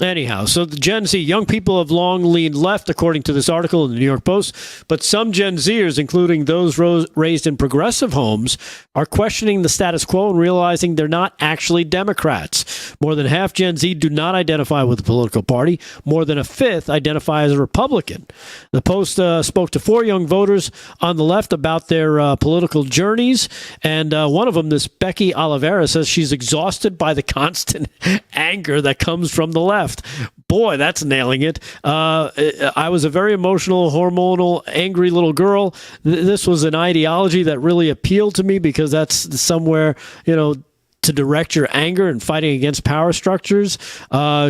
Anyhow, so the Gen Z, young people have long leaned left, according to this article in the New York Post, but some Gen Zers, including those raised in progressive homes, are questioning the status quo and realizing they're not actually Democrats. More than half Gen Z do not identify with a political party. More than a fifth identify as a Republican. The Post spoke to 4 young voters on the left about their political journeys, and one of them, this Becky Oliveira, says she's exhausted by the constant anger that comes from the left. Boy, that's nailing it. I was a very emotional, hormonal, angry little girl. This was an ideology that really appealed to me because that's somewhere, to direct your anger and fighting against power structures.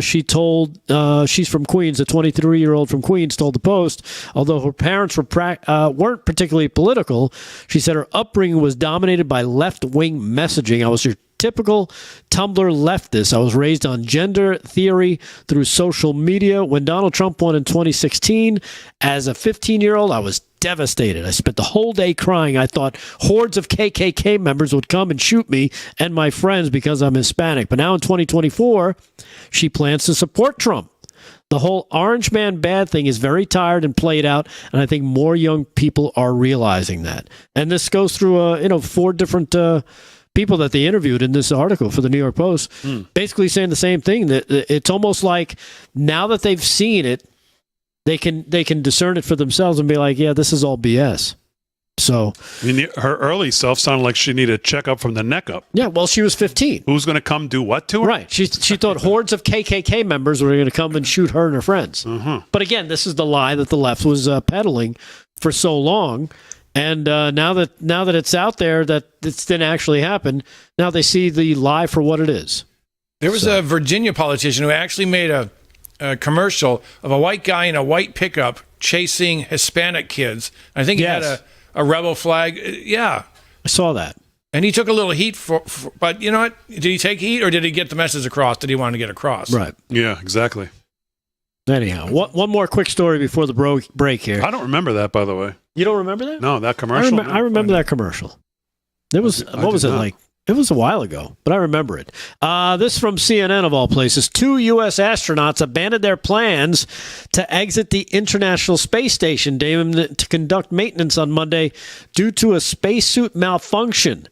She told, she's from Queens, a 23-year-old from Queens told the Post, although her parents weren't particularly political, she said her upbringing was dominated by left-wing messaging. I was your typical Tumblr leftist. I was raised on gender theory through social media. When Donald Trump won in 2016, as a 15-year-old, I was devastated. I spent the whole day crying. I thought hordes of KKK members would come and shoot me and my friends because I'm Hispanic. But now in 2024, she plans to support Trump. The whole orange man bad thing is very tired and played out, and I think more young people are realizing that. And this goes through 4 different people that they interviewed in this article for the New York Post, basically saying the same thing. That it's almost like now that they've seen it, they can discern it for themselves and be like, yeah, this is all BS. So, her early self sounded like she needed a checkup from the neck up. Yeah, well, she was 15. Who's going to come do what to her? Right. She thought hordes of KKK members were going to come and shoot her and her friends. But again, this is the lie that the left was peddling for so long. And now that it's out there that this didn't actually happen, now they see the lie for what it is. There was a Virginia politician who actually made a commercial of a white guy in a white pickup chasing Hispanic kids. I think he had a rebel flag. Yeah. I saw that. And he took a little heat for, but you know what? Did he take heat or did he get the message across that he wanted to get across? Right. Yeah, exactly. Anyhow, one more quick story before the break here. I don't remember that, by the way. You don't remember that? No, that commercial? I remember that commercial. It was, what was it like? It was a while ago, but I remember it. This from CNN, of all places. 2 U.S. astronauts abandoned their plans to exit the International Space Station, Damon, to conduct maintenance on Monday due to a spacesuit malfunction.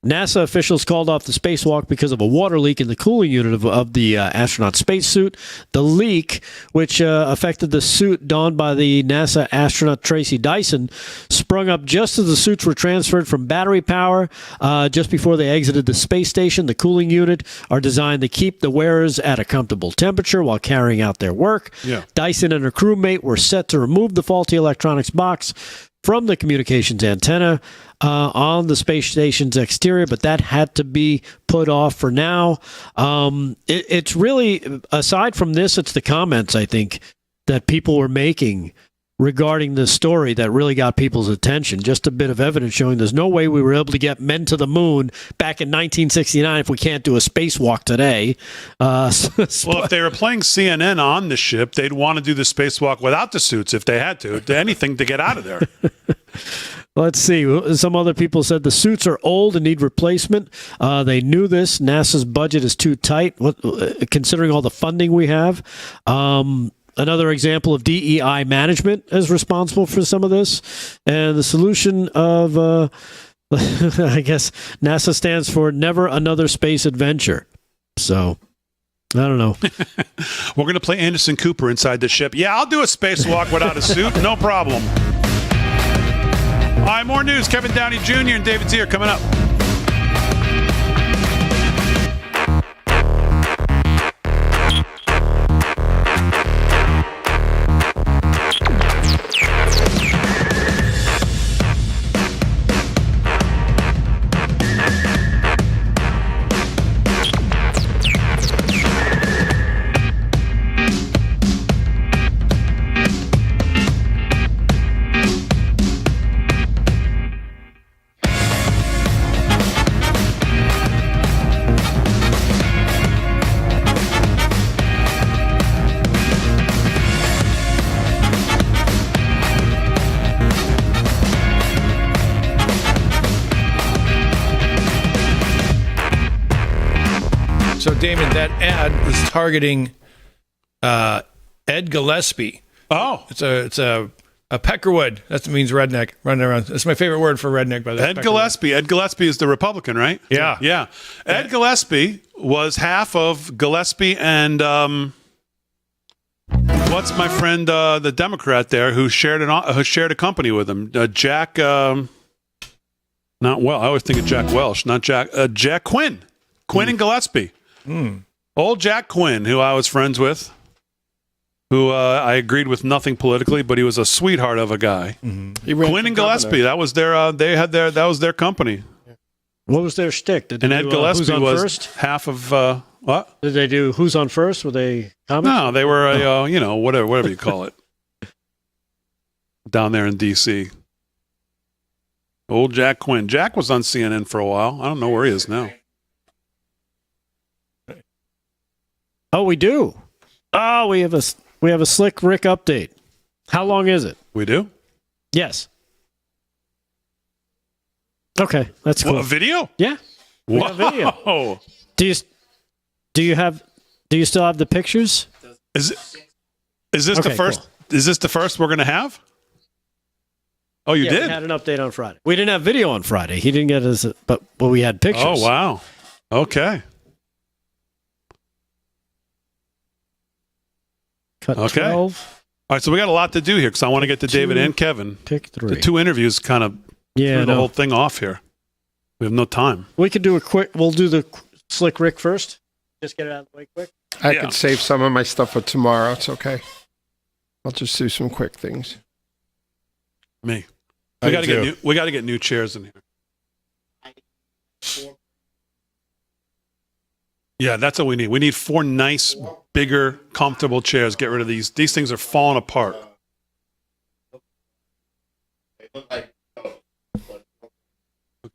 NASA officials called off the spacewalk because of a water leak in the cooling unit of the astronaut spacesuit. The leak, which affected the suit donned by the NASA astronaut Tracy Dyson, sprung up just as the suits were transferred from battery power just before they exited the space station. The cooling unit are designed to keep the wearers at a comfortable temperature while carrying out their work. Yeah. Dyson and her crewmate were set to remove the faulty electronics box from the communications antenna on the space station's exterior, but that had to be put off for now. It's really, aside from this, it's the comments, I think, that people were making regarding this story that really got people's attention. Just a bit of evidence showing there's no way we were able to get men to the moon back in 1969 if we can't do a spacewalk today. Well, if they were playing CNN on the ship, they'd want to do the spacewalk without the suits if they had to anything to get out of there. Let's see. Some other people said the suits are old and need replacement. They knew this. NASA's budget is too tight, considering all the funding we have. Another example of DEI management is responsible for some of this. And the solution of, I guess, NASA stands for Never Another Space Adventure. So, I don't know. We're going to play Anderson Cooper inside the ship. Yeah, I'll do a spacewalk without a suit. No problem. All right, more news. Kevin Downey Jr. and David Zier coming up. So, Damon, that ad was targeting Ed Gillespie. Oh, it's a peckerwood. That means redneck running around. That's my favorite word for redneck. By the way, Ed Gillespie. Ed Gillespie is the Republican, right? Yeah. Ed Gillespie was half of Gillespie and what's my friend, the Democrat there, who shared a company with him, Jack. Not well. I always think of Jack Welsh, not Jack Quinn. Quinn and Gillespie. Old Jack Quinn, who I was friends with, who I agreed with nothing politically, but he was a sweetheart of a guy. Quinn and Gillespie. That was their. That was their company. What was their shtick? And Ed Gillespie was first? Half of what? Did they do Who's on First? Were they comics? No, they were whatever you call it, down there in D.C. Old Jack Quinn. Jack was on CNN for a while. I don't know where he is now. Oh, we do. Oh, we have a Slick Rick update. How long is it? We do? Yes. Okay, that's cool. What, a video? Yeah. Wow. Video. Do you still have the pictures? Is this the first? Cool. Is this the first we're going to have? Oh, you did? We had an update on Friday. We didn't have video on Friday. He didn't get his, but we had pictures. Oh, wow. Okay. Cut 12. All right, so we got a lot to do here because I want to get to David and Kevin. Pick 3. The 2 interviews kind of threw the whole thing off here. We have no time. We could do we'll do the Slick Rick first. Just get it out of the way quick. I could save some of my stuff for tomorrow. It's okay. I'll just do some quick things. Me. We got to get new chairs in here. Yeah, that's what we need. We need 4 nice, bigger, comfortable chairs. Get rid of these. These things are falling apart. Okay,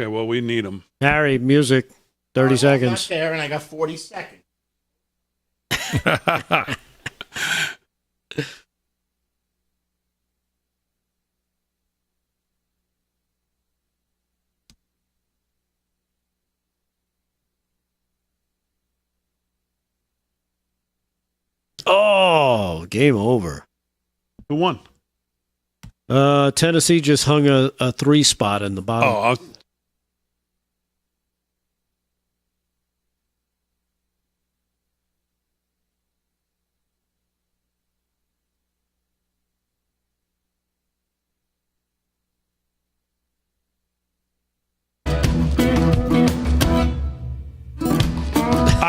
well, we need them. Harry, music. 30 seconds. There, and I got 40 seconds. Oh, game over. Who won? Tennessee just hung a 3 spot in the bottom. Oh,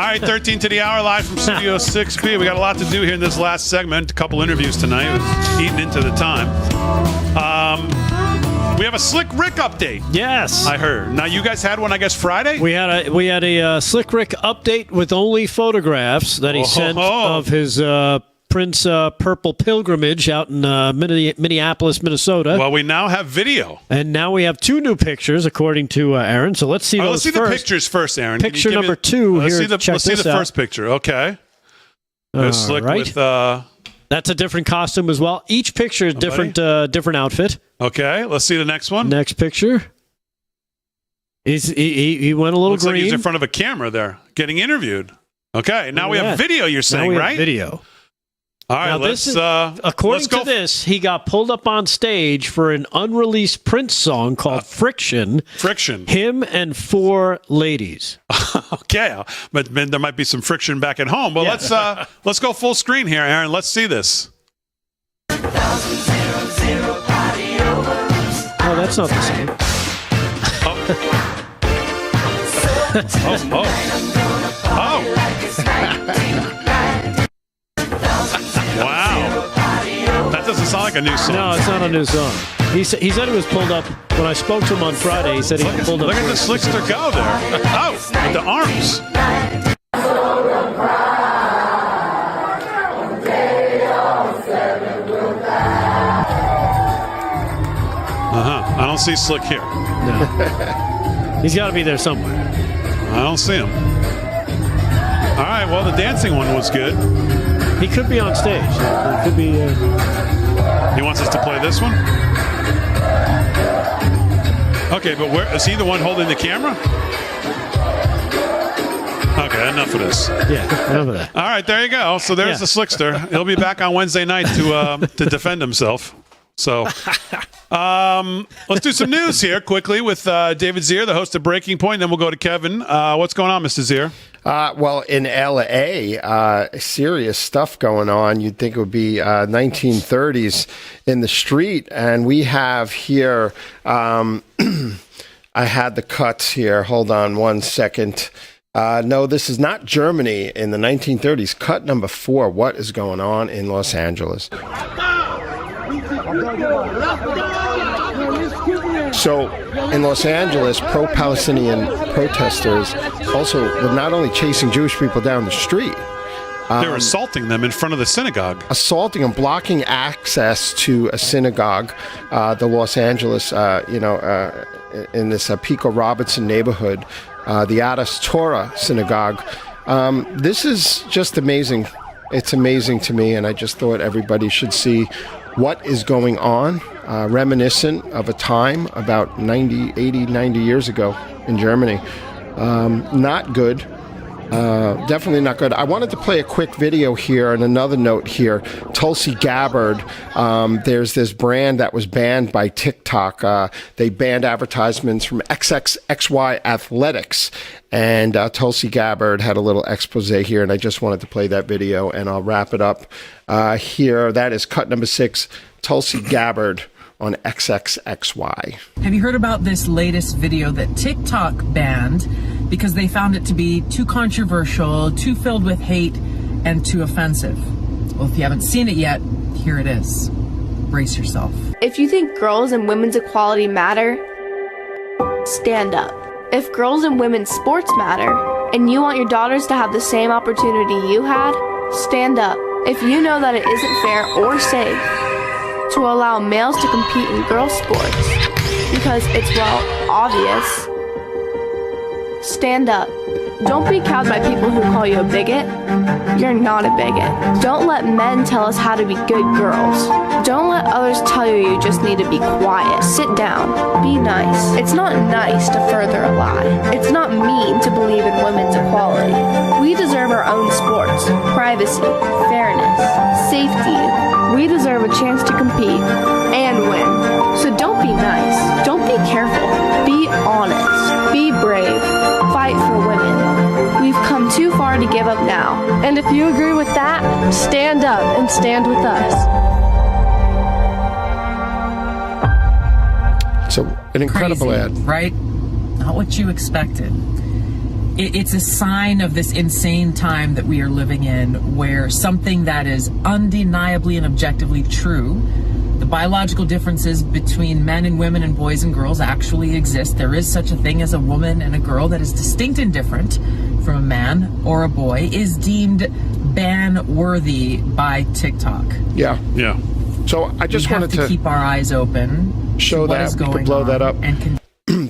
All right, 13 to the hour, live from Studio 6B. We got a lot to do here in this last segment. A couple interviews tonight. It was eating into the time. We have a Slick Rick update. Yes, I heard. Now, you guys had one, I guess, Friday? We had a Slick Rick update with only photographs that he sent of his Prince Purple pilgrimage out in Minneapolis, Minnesota. Well, we now have video. And now we have 2 new pictures, according to Aaron. So let's see those let's see first. the pictures first, Aaron. Picture number 2 let's here. Let's see the first picture. Okay. Slick right. with... That's a different costume as well. Each picture is different outfit. Okay, let's see the next one. Next picture. He went a little Looks green. like he's in front of a camera there, getting interviewed. Okay, now we have video, you're saying, right? Video. All right, now, according to this, he got pulled up on stage for an unreleased Prince song called Friction. Friction. Him and 4 ladies. Okay, but there might be some friction back at home. But let's go full screen here, Aaron. Let's see this. Oh, that's not the same. Wow. That doesn't sound like a new song. No, it's not a new song. He said he was pulled up. When I spoke to him on Friday, he said he got pulled up. Look at the slickster go there. Oh, with the arms. I don't see Slick here. No. He's got to be there somewhere. I don't see him. All right, well, the dancing one was good. He could be on stage. It could be. He wants us to play this one? Okay, but where is he the one holding the camera? Okay, enough of this. Yeah, enough of that. All right, there you go. So there's the Slickster. He'll be back on Wednesday night to defend himself. So let's do some news here quickly with David Zier, the host of Breaking Point. Then we'll go to Kevin. What's going on, Mr. Zier? Well, in L.A., serious stuff going on. You'd think it would be 1930s in the street. And we have here, I had the cuts here. Hold on one second. No, this is not Germany in the 1930s. Cut number 4. What is going on in Los Angeles? So in Los Angeles, pro-Palestinian protesters also were not only chasing Jewish people down the street. They're assaulting them in front of the synagogue. Assaulting and blocking access to a synagogue, the Los Angeles, in this Pico Robertson neighborhood, the Adas Torah synagogue. This is just amazing. It's amazing to me, and I just thought everybody should see what is going on, reminiscent of a time about 80, 90 years ago in Germany. Not good. Definitely not good. I wanted to play a quick video here and another note here. Tulsi Gabbard, there's this brand that was banned by TikTok. They banned advertisements from XXXY Athletics. And Tulsi Gabbard had a little expose here, and I just wanted to play that video, and I'll wrap it up here. That is cut number 6, Tulsi Gabbard on XXXY. Have you heard about this latest video that TikTok banned because they found it to be too controversial, too filled with hate, and too offensive? Well, if you haven't seen it yet, here it is. Brace yourself. If you think girls and women's equality matter, stand up. If girls and women's sports matter, and you want your daughters to have the same opportunity you had, stand up. If you know that it isn't fair or safe to allow males to compete in girls' sports because it's, well, obvious, stand up. Don't be cowed by people who call you a bigot. You're not a bigot. Don't let men tell us how to be good girls. Don't let others tell you you just need to be quiet. Sit down. Be nice. It's not nice to further a lie. It's not mean to believe in women's equality. We deserve our own sports, privacy, fairness, safety. We deserve a chance to compete and win. So don't be nice. Don't be careful. Be honest. Be brave. Fight for women. We've come too far to give up now. And if you agree with that, stand up and stand with us. So an incredible Crazy, ad. Right? Not what you expected. It's a sign of this insane time that we are living in, where something that is undeniably and objectively true, the biological differences between men and women and boys and girls actually exist. There is such a thing as a woman and a girl that is distinct and different from a man or a boy, is deemed ban-worthy by TikTok. Yeah. Yeah. So I just wanted to keep our eyes open. Show what that. is We going can blow on that up. And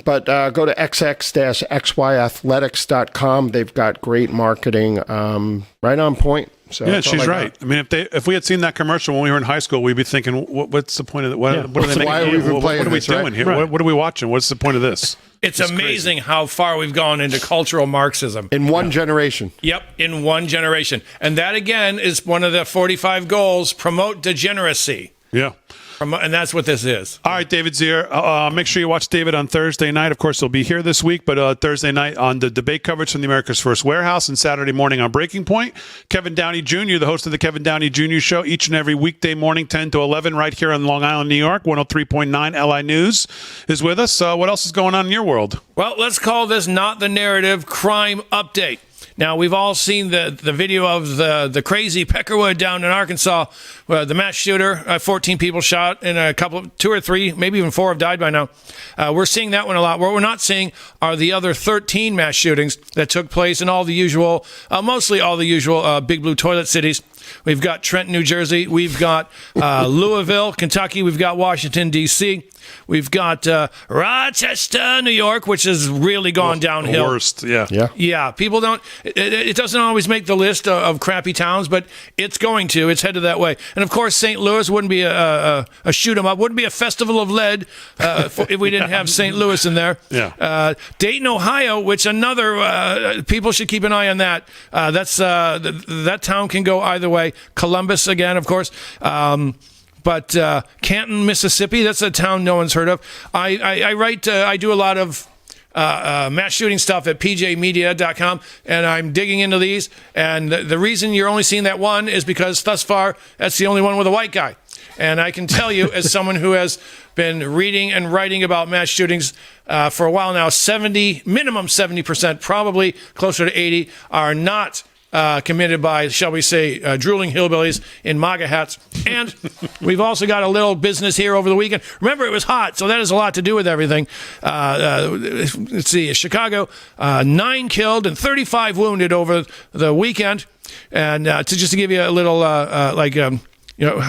but go to xx-xyathletics.com. They've got great marketing, right on point. So yeah, she's right. I mean, if we had seen that commercial when we were in high school, we'd be thinking, what's the point of it? What are they making? Why are we even playing what are we this, doing right? here? Right. What are we watching? What's the point of this? It's amazing how far we've gone into cultural Marxism. In one generation. Yep, in one generation. And that, again, is one of the 45 goals, promote degeneracy. Yeah. And that's what this is. All right, David Zier. Make sure you watch David on Thursday night. Of course, he'll be here this week, but Thursday night on the debate coverage from the America's First Warehouse, and Saturday morning on Breaking Point. Kevin Downey Jr., the host of the Kevin Downey Jr. Show, each and every weekday morning, 10 to 11, right here on Long Island, New York. 103.9 LI News is with us. What else is going on in your world? Well, let's call this Not the Narrative Crime Update. Now, we've all seen the video of the crazy Peckerwood down in Arkansas, the mass shooter, 14 people shot, and 2 or 3, maybe even 4 have died by now. We're seeing that one a lot. What we're not seeing are the other 13 mass shootings that took place in all the usual, mostly all the usual big blue toilet cities. We've got Trenton, New Jersey. We've got Louisville, Kentucky. We've got Washington, D.C. We've got Rochester, New York, which has really gone downhill. Worst, yeah. Yeah, people don't. It doesn't always make the list of crappy towns, but it's going to. It's headed that way. And of course, St. Louis wouldn't be a shoot 'em up. Wouldn't be a festival of lead if we didn't have St. Louis in there. Yeah. Dayton, Ohio, which another people should keep an eye on that. That town can go either way. Columbus again, of course. But Canton, Mississippi, that's a town no one's heard of. I write. I do a lot of mass shooting stuff at pjmedia.com, and I'm digging into these. And the reason you're only seeing that one is because thus far that's the only one with a white guy. And I can tell you, as someone who has been reading and writing about mass shootings for a while now, minimum 70%, probably closer to 80, are not committed by, shall we say, drooling hillbillies in MAGA hats. And we've also got a little business here over the weekend. Remember, it was hot, so that has a lot to do with everything. Let's see, Chicago, 9 killed and 35 wounded over the weekend. And to give you a little,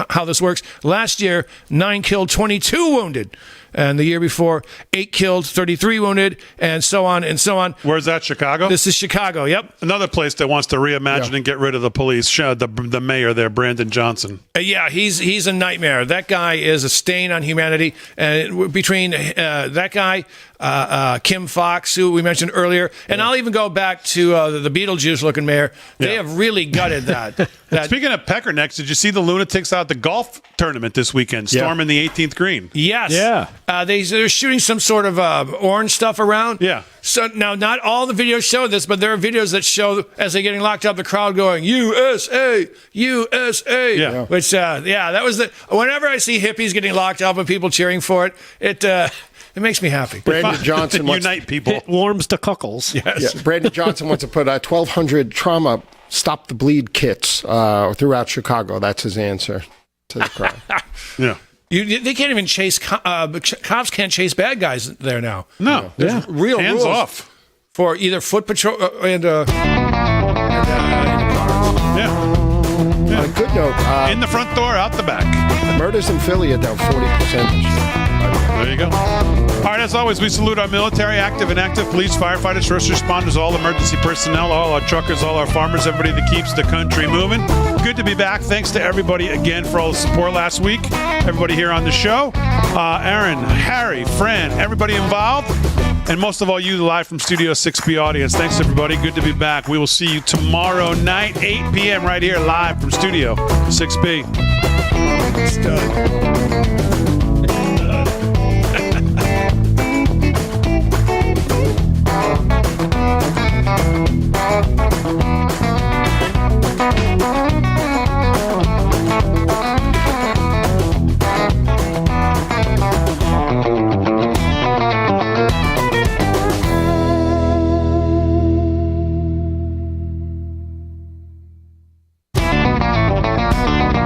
how this works. Last year, 9 killed, 22 wounded. And the year before, 8 killed, 33 wounded, and so on and so on. Where's that, Chicago? This is Chicago, yep. Another place that wants to reimagine and get rid of the police. The mayor there, Brandon Johnson. Yeah, he's a nightmare. That guy is a stain on humanity. And between that guy, Kim Fox, who we mentioned earlier, and I'll even go back to the Beetlejuice-looking mayor. They have really gutted that. Speaking of peckernecks, did you see the lunatics out at the golf tournament this weekend, storming the 18th green? Yes. Yeah. They're shooting some sort of orange stuff around. Yeah. So now, not all the videos show this, but there are videos that show as they're getting locked up, the crowd going USA, USA. Yeah. Which that was whenever I see hippies getting locked up and people cheering for it, it makes me happy. Brandon Johnson wants unite people. It warms the cockles. Yes. Yeah, Brandon Johnson wants to put 1,200 trauma stop the bleed kits throughout Chicago. That's his answer to the crowd. Yeah. They can't even chase cops. Can't chase bad guys there now. No, there's real hands rules off for either foot patrol and On a good note, in the front door, out the back. Murders in Philly are down 40% this year. There you go. All right, as always, we salute our military, active, inactive, police, firefighters, first responders, all emergency personnel, all our truckers, all our farmers, everybody that keeps the country moving. Good to be back. Thanks to everybody again for all the support last week. Everybody here on the show. Aaron, Harry, Fran, everybody involved. And most of all, you live from Studio 6B audience. Thanks, everybody. Good to be back. We will see you tomorrow night, 8 p.m. right here live from Studio 6B. It's done.